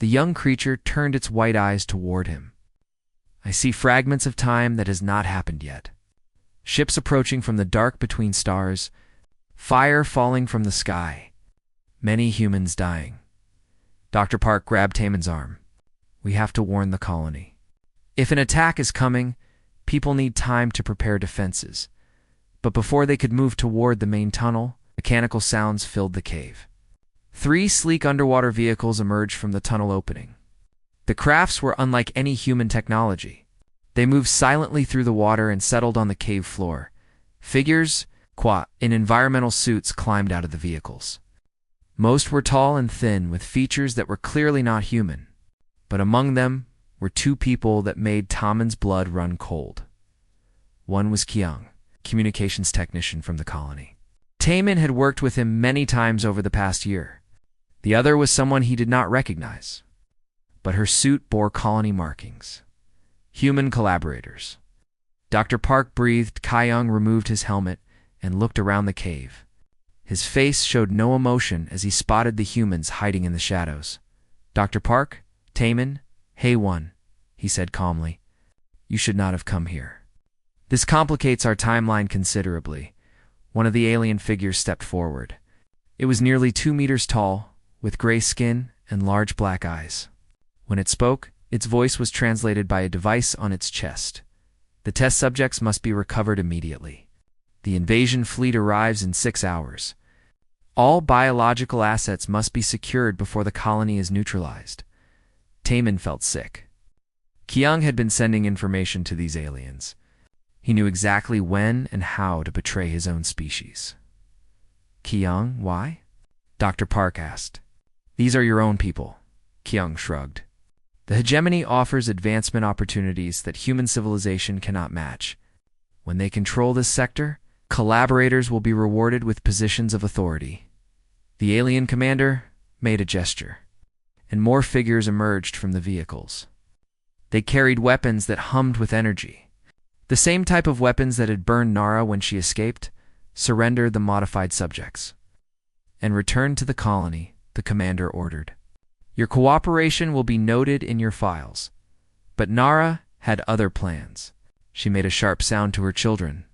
The young creature turned its white eyes toward him. "I see fragments of time that has not happened yet. Ships approaching from the dark between stars, fire falling from the sky, many humans dying." Dr. Park grabbed Taman's arm. "We have to warn the colony. If an attack is coming, people need time to prepare defenses." But before they could move toward the main tunnel, mechanical sounds filled the cave. 3 sleek underwater vehicles emerged from the tunnel opening. The crafts were unlike any human technology. They moved silently through the water and settled on the cave floor. Figures, in environmental suits, climbed out of the vehicles. Most were tall and thin, with features that were clearly not human. But among them were 2 people that made Taman's blood run cold. One was Kyung, communications technician from the colony. Taman had worked with him many times over the past year. The other was someone he did not recognize. But her suit bore colony markings. Human collaborators. Dr. Park breathed. Kyung removed his helmet and looked around the cave. His face showed no emotion as he spotted the humans hiding in the shadows. "Dr. Park, Taman, Haywan," he said calmly. "You should not have come here. This complicates our timeline considerably." One of the alien figures stepped forward. It was nearly 2 meters tall, with gray skin and large black eyes. When it spoke, its voice was translated by a device on its chest. "The test subjects must be recovered immediately. The invasion fleet arrives in 6 hours. All biological assets must be secured before the colony is neutralized." Taman felt sick. Kyung had been sending information to these aliens. He knew exactly when and how to betray his own species. "Kyung, why?" Dr. Park asked. "These are your own people," Kyung shrugged. "The hegemony offers advancement opportunities that human civilization cannot match. When they control this sector, collaborators will be rewarded with positions of authority." The alien commander made a gesture, and more figures emerged from the vehicles. They carried weapons that hummed with energy. The same type of weapons that had burned Nara when she escaped. "Surrender the modified subjects and return to the colony," the commander ordered. "Your cooperation will be noted in your files." But Nara had other plans. She made a sharp sound to her children.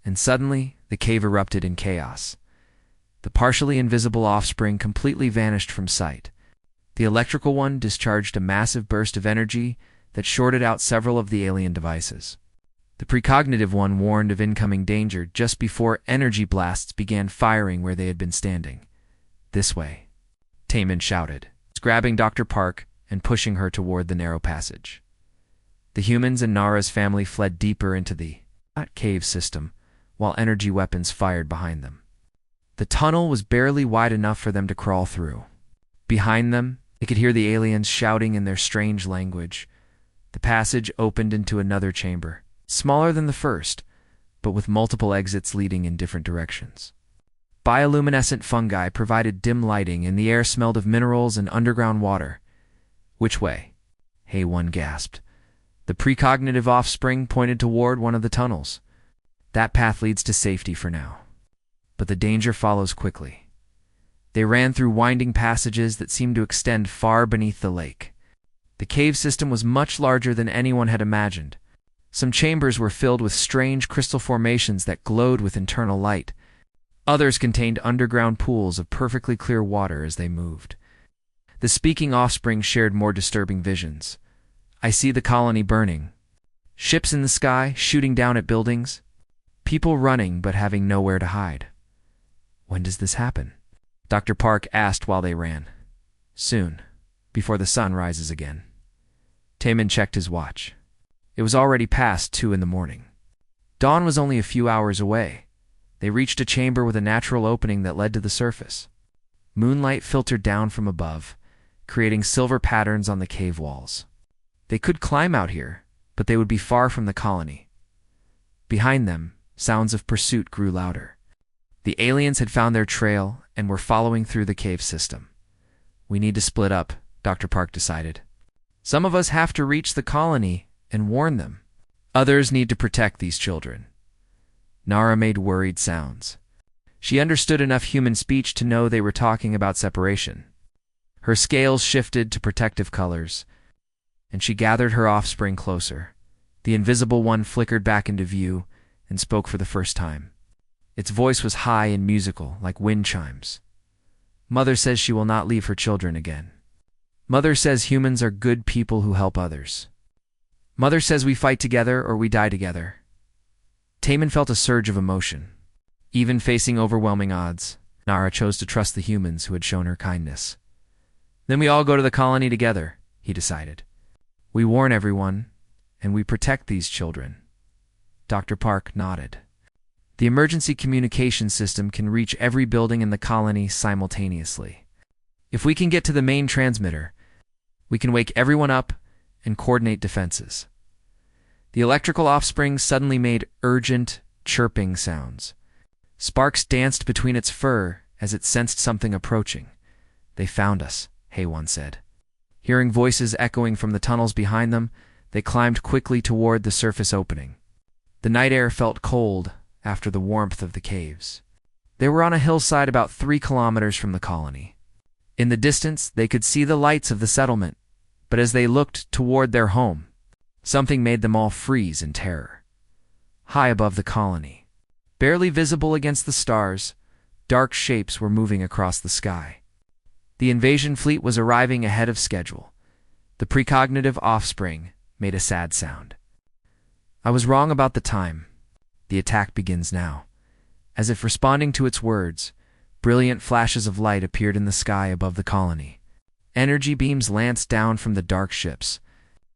And suddenly, the cave erupted in chaos. The partially invisible offspring completely vanished from sight. The electrical one discharged a massive burst of energy that shorted out several of the alien devices. The precognitive one warned of incoming danger just before energy blasts began firing where they had been standing. "This way," Taman shouted, grabbing Dr. Park and pushing her toward the narrow passage. The humans and Nara's family fled deeper into the cave system, while energy weapons fired behind them. The tunnel was barely wide enough for them to crawl through. Behind them, they could hear the aliens shouting in their strange language. The passage opened into another chamber, smaller than the first, but with multiple exits leading in different directions. Bioluminescent fungi provided dim lighting, and the air smelled of minerals and underground water. "Which way?" Haywan gasped. The precognitive offspring pointed toward one of the tunnels. "That path leads to safety for now. But the danger follows quickly." They ran through winding passages that seemed to extend far beneath the lake. The cave system was much larger than anyone had imagined. Some chambers were filled with strange crystal formations that glowed with internal light. Others contained underground pools of perfectly clear water as they moved. The speaking offspring shared more disturbing visions. "I see the colony burning. Ships in the sky, shooting down at buildings. People running but having nowhere to hide. When does this happen? Dr. Park asked while they ran. Soon, before the sun rises again. Taman checked his watch. It was already past 2 in the morning. Dawn was only a few hours away. They reached a chamber with a natural opening that led to the surface. Moonlight filtered down from above, creating silver patterns on the cave walls. They could climb out here, but they would be far from the colony. Behind them, sounds of pursuit grew louder. The aliens had found their trail and were following through the cave system. We need to split up, Dr. Park decided. Some of us have to reach the colony and warn them. Others need to protect these children. Nara made worried sounds. She understood enough human speech to know they were talking about separation. Her scales shifted to protective colors, and she gathered her offspring closer. The invisible one flickered back into view and spoke for the first time. Its voice was high and musical, like wind chimes. Mother says she will not leave her children again. Mother says humans are good people who help others. Mother says we fight together or we die together. Taman felt a surge of emotion. Even facing overwhelming odds, Nara chose to trust the humans who had shown her kindness. Then we all go to the colony together, he decided. We warn everyone, and we protect these children. Dr. Park nodded. The emergency communication system can reach every building in the colony simultaneously. If we can get to the main transmitter, we can wake everyone up and coordinate defenses. The electrical offspring suddenly made urgent, chirping sounds. Sparks danced between its fur as it sensed something approaching. They found us, Hay1 said. Hearing voices echoing from the tunnels behind them, they climbed quickly toward the surface opening. The night air felt cold after the warmth of the caves. They were on a hillside about 3 kilometers from the colony. In the distance, they could see the lights of the settlement, but as they looked toward their home, something made them all freeze in terror. High above the colony, barely visible against the stars, dark shapes were moving across the sky. The invasion fleet was arriving ahead of schedule. The precognitive offspring made a sad sound. I was wrong about the time. The attack begins now. As if responding to its words, brilliant flashes of light appeared in the sky above the colony. Energy beams lanced down from the dark ships.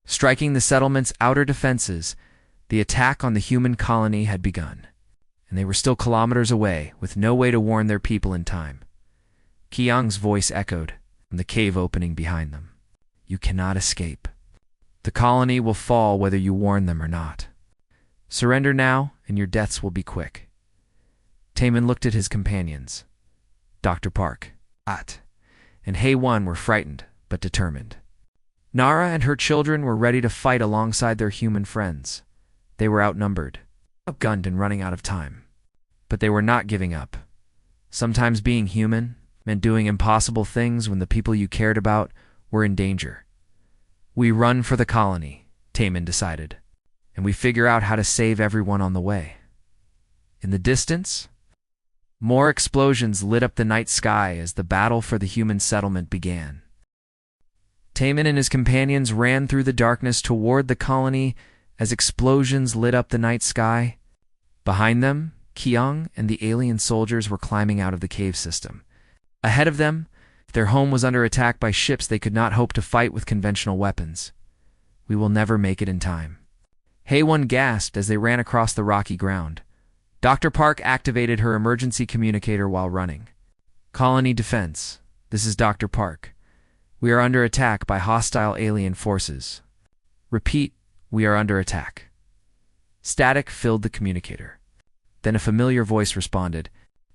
Striking the settlement's outer defenses, the attack on the human colony had begun, and they were still kilometers away, with no way to warn their people in time. Qiang's voice echoed from the cave opening behind them. You cannot escape. The colony will fall whether you warn them or not. Surrender now, and your deaths will be quick. Taman looked at his companions. Dr. Park, and Hay1 were frightened, but determined. Nara and her children were ready to fight alongside their human friends. They were outnumbered, outgunned and running out of time. But they were not giving up. Sometimes being human meant doing impossible things when the people you cared about were in danger. We run for the colony, Taman decided, and we figure out how to save everyone on the way. In the distance, more explosions lit up the night sky as the battle for the human settlement began. Taman and his companions ran through the darkness toward the colony as explosions lit up the night sky. Behind them, Qiang and the alien soldiers were climbing out of the cave system. Ahead of them, if their home was under attack by ships they could not hope to fight with conventional weapons. We will never make it in time. Hay1 gasped as they ran across the rocky ground. Dr. Park activated her emergency communicator while running. Colony Defense, this is Dr. Park. We are under attack by hostile alien forces. Repeat, we are under attack. Static filled the communicator. Then a familiar voice responded.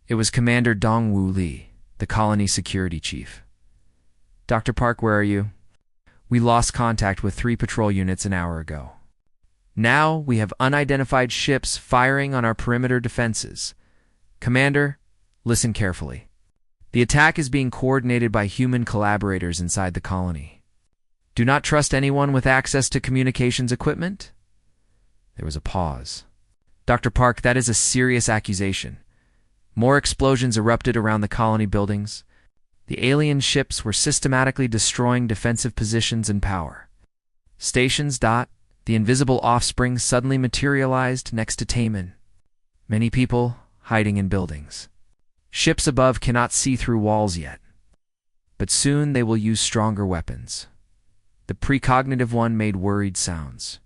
It was Commander Dongwu Li, the colony security chief. Dr. Park, where are you? We lost contact with 3 patrol units an hour ago. Now we have unidentified ships firing on our perimeter defenses. Commander, listen carefully. The attack is being coordinated by human collaborators inside the colony. Do not trust anyone with access to communications equipment? There was a pause. Dr. Park, that is a serious accusation. More explosions erupted around the colony buildings. The alien ships were systematically destroying defensive positions and power. Stations. The invisible offspring suddenly materialized next to Taman. Many people hiding in buildings. Ships above cannot see through walls yet, but soon they will use stronger weapons. The precognitive one made worried sounds.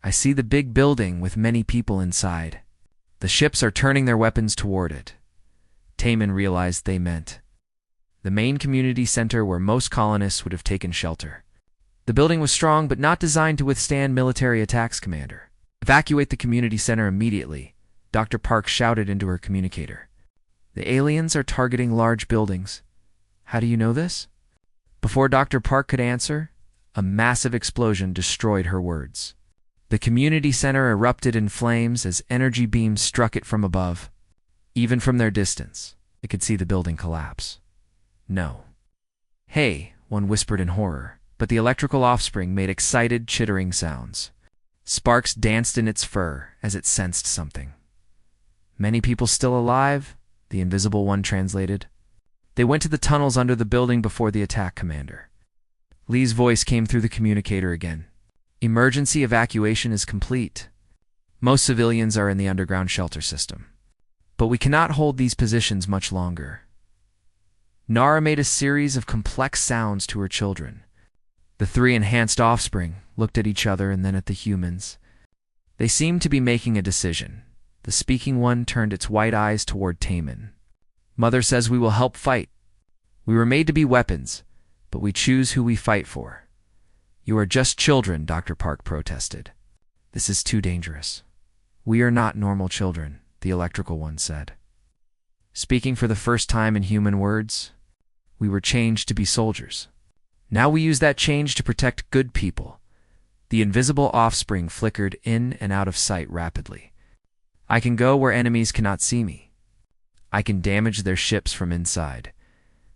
I see the big building with many people inside. The ships are turning their weapons toward it. Taman realized they meant the main community center where most colonists would have taken shelter. The building was strong but not designed to withstand military attacks, Commander. Evacuate the community center immediately, Dr. Park shouted into her communicator. The aliens are targeting large buildings. How do you know this? Before Dr. Park could answer, a massive explosion destroyed her words. The community center erupted in flames as energy beams struck it from above. Even from their distance, they could see the building collapse. No. Hey, one whispered in horror, but the electrical offspring made excited, chittering sounds. Sparks danced in its fur as it sensed something. Many people still alive? The invisible one translated. They went to the tunnels under the building before the attack, Commander. Lee's voice came through the communicator again. Emergency evacuation is complete. Most civilians are in the underground shelter system. But we cannot hold these positions much longer. Nara made a series of complex sounds to her children. The three enhanced offspring looked at each other and then at the humans. They seemed to be making a decision. The speaking one turned its white eyes toward Taman. Mother says we will help fight. We were made to be weapons, but we choose who we fight for. You are just children, Dr. Park protested. This is too dangerous. We are not normal children, the electrical one said. Speaking for the first time in human words, we were changed to be soldiers. Now we use that change to protect good people. The invisible offspring flickered in and out of sight rapidly. I can go where enemies cannot see me. I can damage their ships from inside.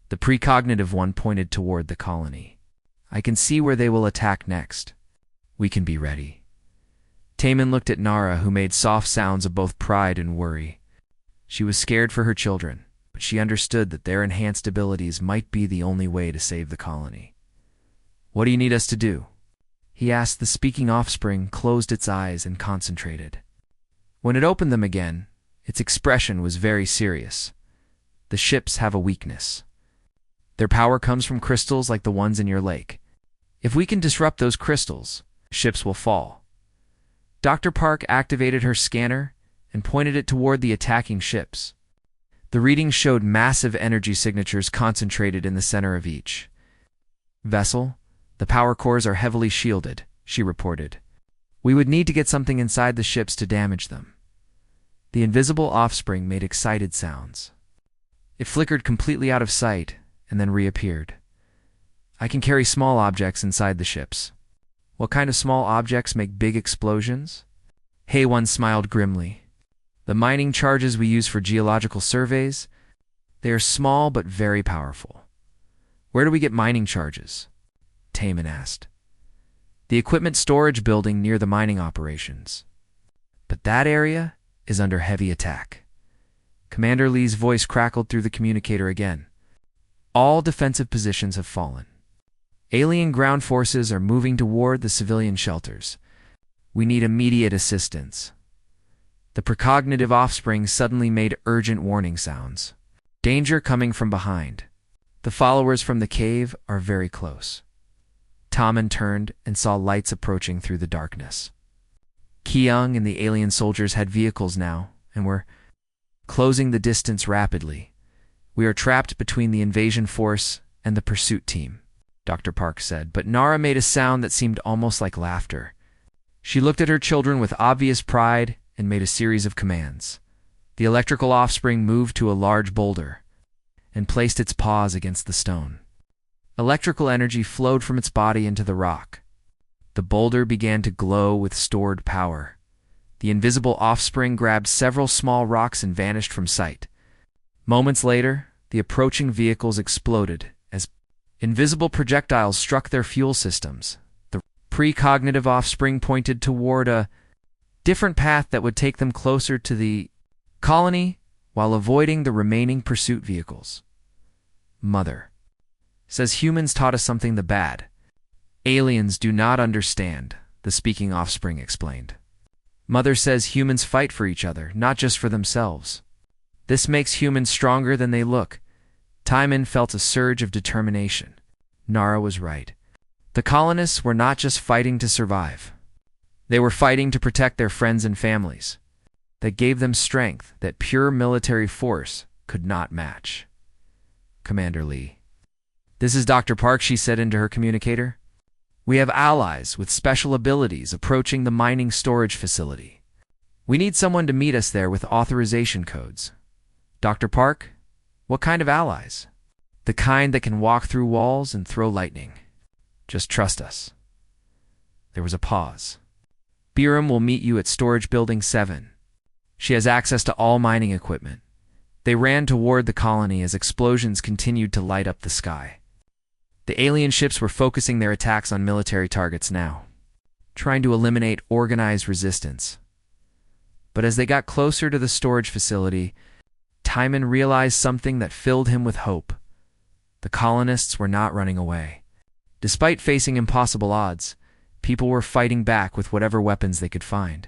The precognitive one pointed toward the colony. I can see where they will attack next. We can be ready. Taman looked at Nara, who made soft sounds of both pride and worry. She was scared for her children, but she understood that their enhanced abilities might be the only way to save the colony. What do you need us to do? He asked. The speaking offspring closed its eyes and concentrated. When it opened them again, its expression was very serious. The ships have a weakness. Their power comes from crystals like the ones in your lake. If we can disrupt those crystals, ships will fall. Dr. Park activated her scanner and pointed it toward the attacking ships. The readings showed massive energy signatures concentrated in the center of each vessel. The power cores are heavily shielded, she reported. We would need to get something inside the ships to damage them. The invisible offspring made excited sounds. It flickered completely out of sight and then reappeared. I can carry small objects inside the ships. What kind of small objects make big explosions? Hay-One smiled grimly. The mining charges we use for geological surveys, they are small but very powerful. Where do we get mining charges? Taman asked. The equipment storage building near the mining operations. But that area is under heavy attack. Commander Lee's voice crackled through the communicator again. All defensive positions have fallen. Alien ground forces are moving toward the civilian shelters. We need immediate assistance. The precognitive offspring suddenly made urgent warning sounds. Danger coming from behind. The followers from the cave are very close. Taman turned and saw lights approaching through the darkness. Kyung and the alien soldiers had vehicles now and were closing the distance rapidly. We are trapped between the invasion force and the pursuit team, Dr. Park said, but Nara made a sound that seemed almost like laughter. She looked at her children with obvious pride and made a series of commands. The electrical offspring moved to a large boulder and placed its paws against the stone. Electrical energy flowed from its body into the rock. The boulder began to glow with stored power. The invisible offspring grabbed several small rocks and vanished from sight. Moments later, the approaching vehicles exploded as invisible projectiles struck their fuel systems. The precognitive offspring pointed toward a different path that would take them closer to the colony while avoiding the remaining pursuit vehicles. Mother says humans taught us something the bad. Aliens do not understand, the speaking offspring explained. Mother says humans fight for each other, not just for themselves. This makes humans stronger than they look. Timon felt a surge of determination. Nara was right. The colonists were not just fighting to survive. They were fighting to protect their friends and families. That gave them strength that pure military force could not match. Commander Lee. "This is Dr. Park," she said into her communicator. "We have allies with special abilities approaching the mining storage facility. We need someone to meet us there with authorization codes." "Dr. Park, what kind of allies?" "The kind that can walk through walls and throw lightning. Just trust us." There was a pause. "Biram will meet you at Storage Building 7. She has access to all mining equipment." They ran toward the colony as explosions continued to light up the sky. The alien ships were focusing their attacks on military targets now, trying to eliminate organized resistance. But as they got closer to the storage facility, Timon realized something that filled him with hope. The colonists were not running away. Despite facing impossible odds, people were fighting back with whatever weapons they could find.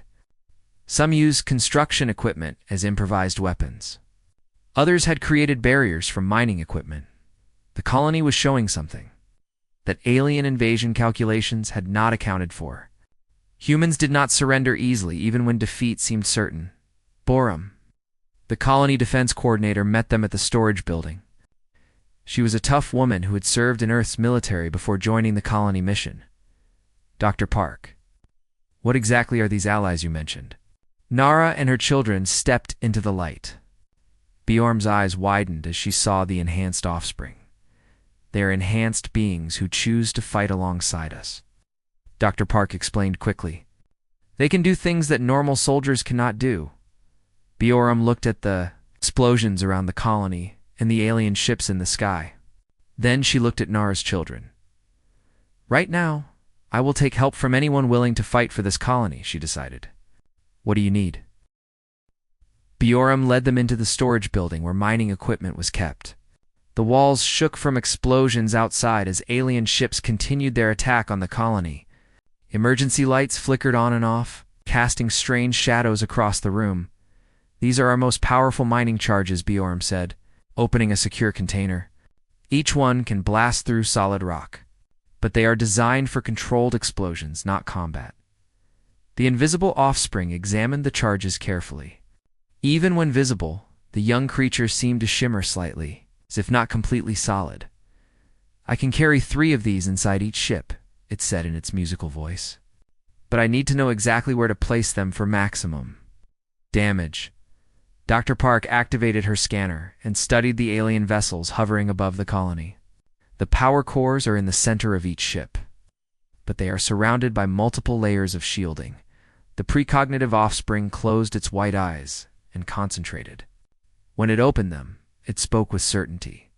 Some used construction equipment as improvised weapons. Others had created barriers from mining equipment. The colony was showing something that alien invasion calculations had not accounted for. Humans did not surrender easily, even when defeat seemed certain. Borum, the colony defense coordinator, met them at the storage building. She was a tough woman who had served in Earth's military before joining the colony mission. "Dr. Park, what exactly are these allies you mentioned?" Nara and her children stepped into the light. Bjorn's eyes widened as she saw the enhanced offspring. "They are enhanced beings who choose to fight alongside us," Dr. Park explained quickly. "They can do things that normal soldiers cannot do." Bjorn looked at the explosions around the colony and the alien ships in the sky. Then she looked at Nara's children. "Right now, I will take help from anyone willing to fight for this colony," she decided. "What do you need?" Bjorn led them into the storage building where mining equipment was kept. The walls shook from explosions outside as alien ships continued their attack on the colony. Emergency lights flickered on and off, casting strange shadows across the room. "These are our most powerful mining charges," Bjorn said, opening a secure container. "Each one can blast through solid rock, but they are designed for controlled explosions, not combat." The invisible offspring examined the charges carefully. Even when visible, the young creature seemed to shimmer slightly, as if not completely solid. "I can carry 3 of these inside each ship," it said in its musical voice. "But I need to know exactly where to place them for maximum damage." Dr. Park activated her scanner and studied the alien vessels hovering above the colony. The power cores are in the center of each ship, but they are surrounded by multiple layers of shielding. The precognitive offspring closed its white eyes and concentrated. When it opened them, it spoke with certainty.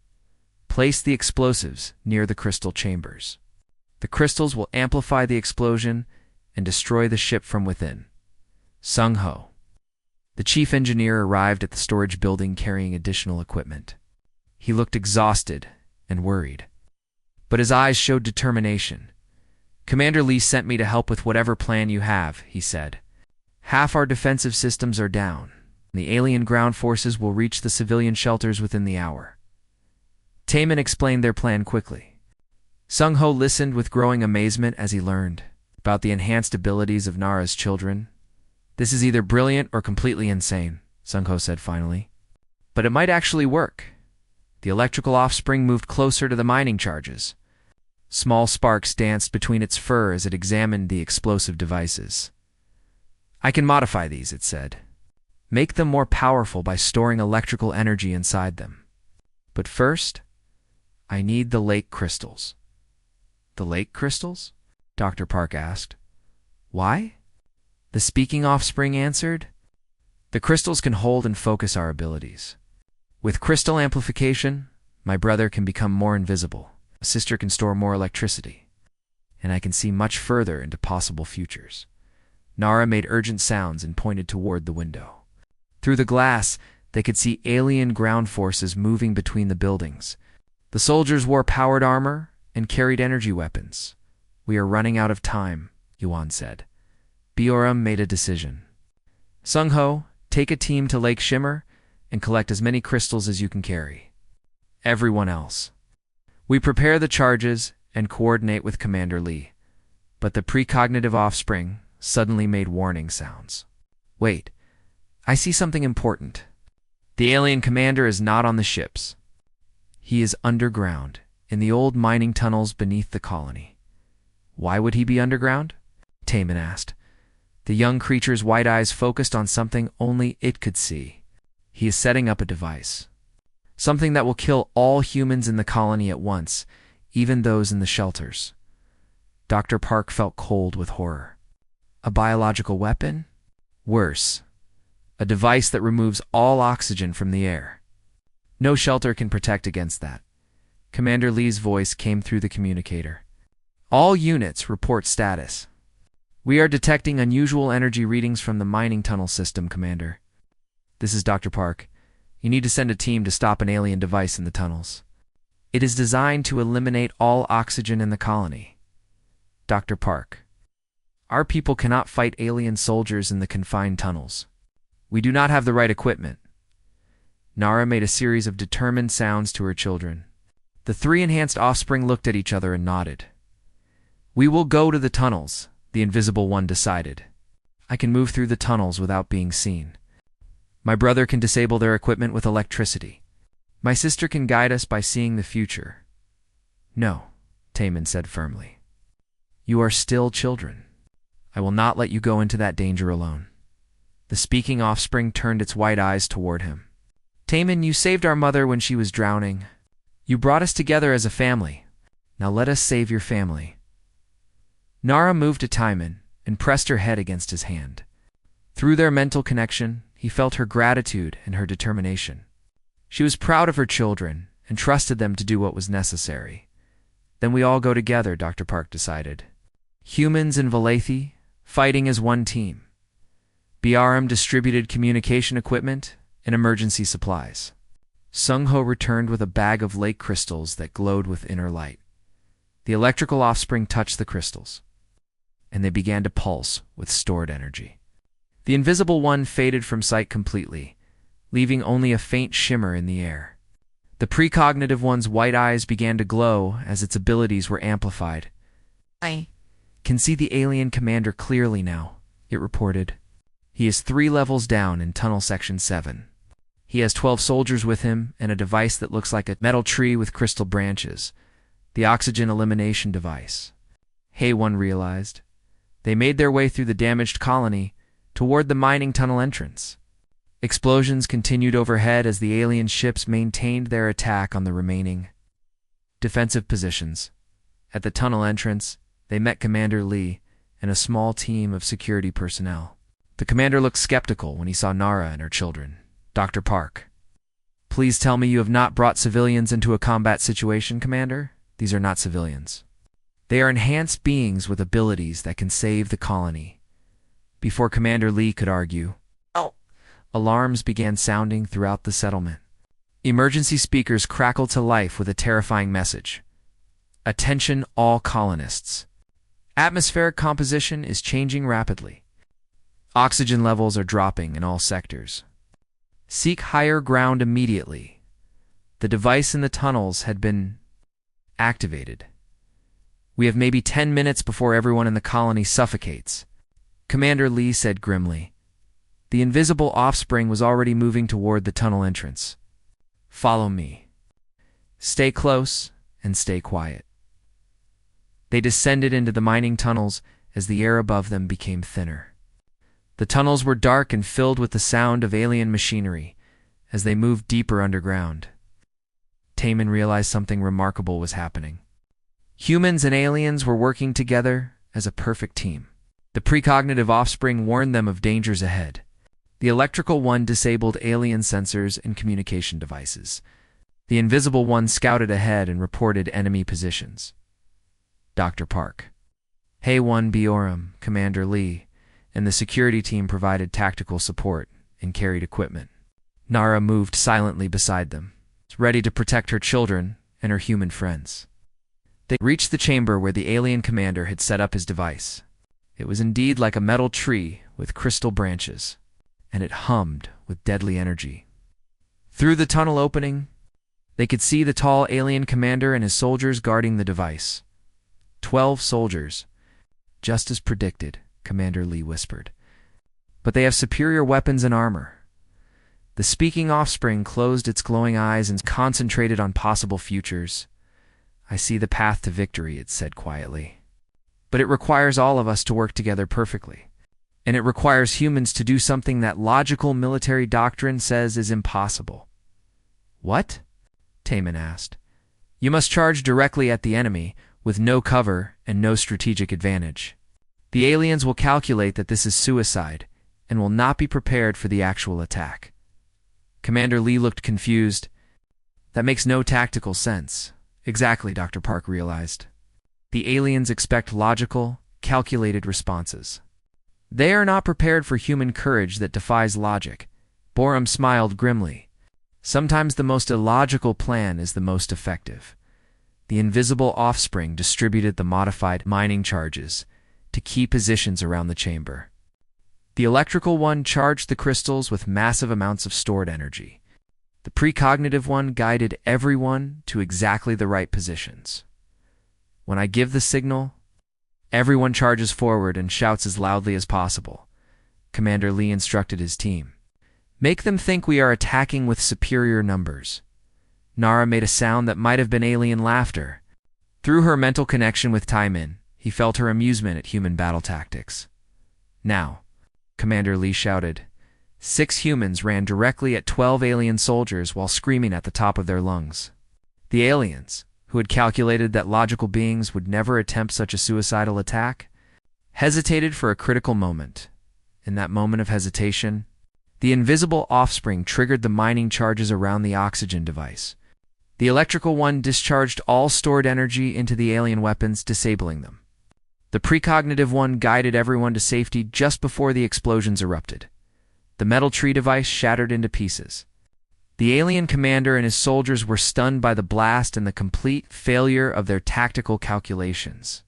"Place the explosives near the crystal chambers. The crystals will amplify the explosion and destroy the ship from within." Sung Ho, the chief engineer, arrived at the storage building carrying additional equipment. He looked exhausted and worried, but his eyes showed determination. "Commander Lee sent me to help with whatever plan you have," he said. "Half our defensive systems are down. The alien ground forces will reach the civilian shelters within the hour." Taman explained their plan quickly. Sung Ho listened with growing amazement as he learned about the enhanced abilities of Nara's children. "This is either brilliant or completely insane," Sung Ho said finally. "But it might actually work." The electrical offspring moved closer to the mining charges. Small sparks danced between its fur as it examined the explosive devices. "I can modify these," it said. "Make them more powerful by storing electrical energy inside them. But first, I need the lake crystals." "The lake crystals?" Dr. Park asked. "Why?" The speaking offspring answered. "The crystals can hold and focus our abilities. With crystal amplification, my brother can become more invisible, a sister can store more electricity, and I can see much further into possible futures." Nara made urgent sounds and pointed toward the window. Through the glass, they could see alien ground forces moving between the buildings. The soldiers wore powered armor and carried energy weapons. "We are running out of time," Yuan said. Bjorn made a decision. Sung-Ho, take a team to Lake Shimmer and collect as many crystals as you can carry. Everyone else. We prepare the charges and coordinate with Commander Lee. But the precognitive offspring suddenly made warning sounds. Wait, I see something important. The alien commander is not on the ships. He is underground, in the old mining tunnels beneath the colony. Why would he be underground? Taman asked. The young creature's white eyes focused on something only it could see. He is setting up a device. Something that will kill all humans in the colony at once, even those in the shelters. Dr. Park felt cold with horror. A biological weapon? Worse, a device that removes all oxygen from the air. No shelter can protect against that. Commander Lee's voice came through the communicator. All units report status. We are detecting unusual energy readings from the mining tunnel system, Commander. This is Dr. Park. You need to send a team to stop an alien device in the tunnels. It is designed to eliminate all oxygen in the colony. Dr. Park. Our people cannot fight alien soldiers in the confined tunnels. We do not have the right equipment. Nara made a series of determined sounds to her children. The three enhanced offspring looked at each other and nodded. We will go to the tunnels, the Invisible One decided. I can move through the tunnels without being seen. My brother can disable their equipment with electricity. My sister can guide us by seeing the future. No, Taman said firmly. You are still children. I will not let you go into that danger alone. The speaking offspring turned its white eyes toward him. Taman, you saved our mother when she was drowning. You brought us together as a family. Now let us save your family. Nara moved to Taman and pressed her head against his hand. Through their mental connection, he felt her gratitude and her determination. She was proud of her children and trusted them to do what was necessary. Then we all go together, Dr. Park decided. Humans and Valathi, fighting as one team. BRM distributed communication equipment and emergency supplies. Sung-Ho returned with a bag of lake crystals that glowed with inner light. The electrical offspring touched the crystals, and they began to pulse with stored energy. The Invisible One faded from sight completely, leaving only a faint shimmer in the air. The precognitive one's white eyes began to glow as its abilities were amplified. I can see the alien commander clearly now, it reported. He is 3 levels down in Tunnel Section 7. He has 12 soldiers with him and a device that looks like a metal tree with crystal branches, the oxygen elimination device. HFY realized. They made their way through the damaged colony toward the mining tunnel entrance. Explosions continued overhead as the alien ships maintained their attack on the remaining defensive positions. At the tunnel entrance, they met Commander Lee and a small team of security personnel. The commander looked skeptical when he saw Nara and her children. Dr. Park. Please tell me you have not brought civilians into a combat situation, Commander? These are not civilians. They are enhanced beings with abilities that can save the colony. Before Commander Lee could argue, alarms began sounding throughout the settlement. Emergency speakers crackled to life with a terrifying message. Attention all colonists. Atmospheric composition is changing rapidly. Oxygen levels are dropping in all sectors. Seek higher ground immediately. The device in the tunnels had been activated. We have maybe 10 minutes before everyone in the colony suffocates, Commander Lee said grimly. The invisible offspring was already moving toward the tunnel entrance. Follow me. Stay close and stay quiet. They descended into the mining tunnels as the air above them became thinner. The tunnels were dark and filled with the sound of alien machinery as they moved deeper underground. Taman realized something remarkable was happening. Humans and aliens were working together as a perfect team. The precognitive offspring warned them of dangers ahead. The electrical one disabled alien sensors and communication devices. The invisible one scouted ahead and reported enemy positions. Dr. Park. HFY Biorum, Commander Lee, and the security team provided tactical support and carried equipment. Nara moved silently beside them, ready to protect her children and her human friends. They reached the chamber where the alien commander had set up his device. It was indeed like a metal tree with crystal branches. and it hummed with deadly energy. Through the tunnel opening, they could see the tall alien commander and his soldiers guarding the device. 12 soldiers. Just as predicted, Commander Lee whispered. But they have superior weapons and armor. The speaking offspring closed its glowing eyes and concentrated on possible futures. I see the path to victory, it said quietly. But it requires all of us to work together perfectly. And it requires humans to do something that logical military doctrine says is impossible. What? Taman asked. You must charge directly at the enemy, with no cover and no strategic advantage. The aliens will calculate that this is suicide, and will not be prepared for the actual attack. Commander Lee looked confused. That makes no tactical sense. Exactly, Dr. Park realized. The aliens expect logical, calculated responses. They are not prepared for human courage that defies logic. Borum smiled grimly. Sometimes the most illogical plan is the most effective. The invisible offspring distributed the modified mining charges to key positions around the chamber. The electrical one charged the crystals with massive amounts of stored energy. The precognitive one guided everyone to exactly the right positions. When I give the signal, everyone charges forward and shouts as loudly as possible. Commander Lee instructed his team. Make them think we are attacking with superior numbers. Nara made a sound that might have been alien laughter. Through her mental connection with Taimin, he felt her amusement at human battle tactics. Now, Commander Lee shouted. 6 humans ran directly at 12 alien soldiers while screaming at the top of their lungs. The aliens, who had calculated that logical beings would never attempt such a suicidal attack, hesitated for a critical moment. In that moment of hesitation, the invisible offspring triggered the mining charges around the oxygen device. The electrical one discharged all stored energy into the alien weapons, disabling them. The precognitive one guided everyone to safety just before the explosions erupted. The metal tree device shattered into pieces. The alien commander and his soldiers were stunned by the blast and the complete failure of their tactical calculations.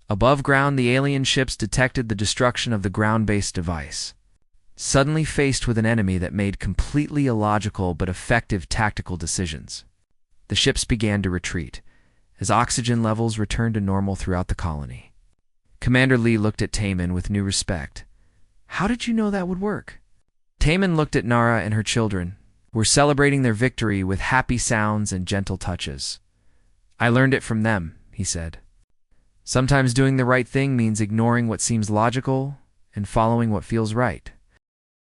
Above ground, the alien ships detected the destruction of the ground-based device. Suddenly faced with an enemy that made completely illogical but effective tactical decisions, the ships began to retreat, as oxygen levels returned to normal throughout the colony. Commander Lee looked at Taman with new respect. How did you know that would work? Taman looked at Nara and her children, who were celebrating their victory with happy sounds and gentle touches. I learned it from them, he said. Sometimes doing the right thing means ignoring what seems logical and following what feels right.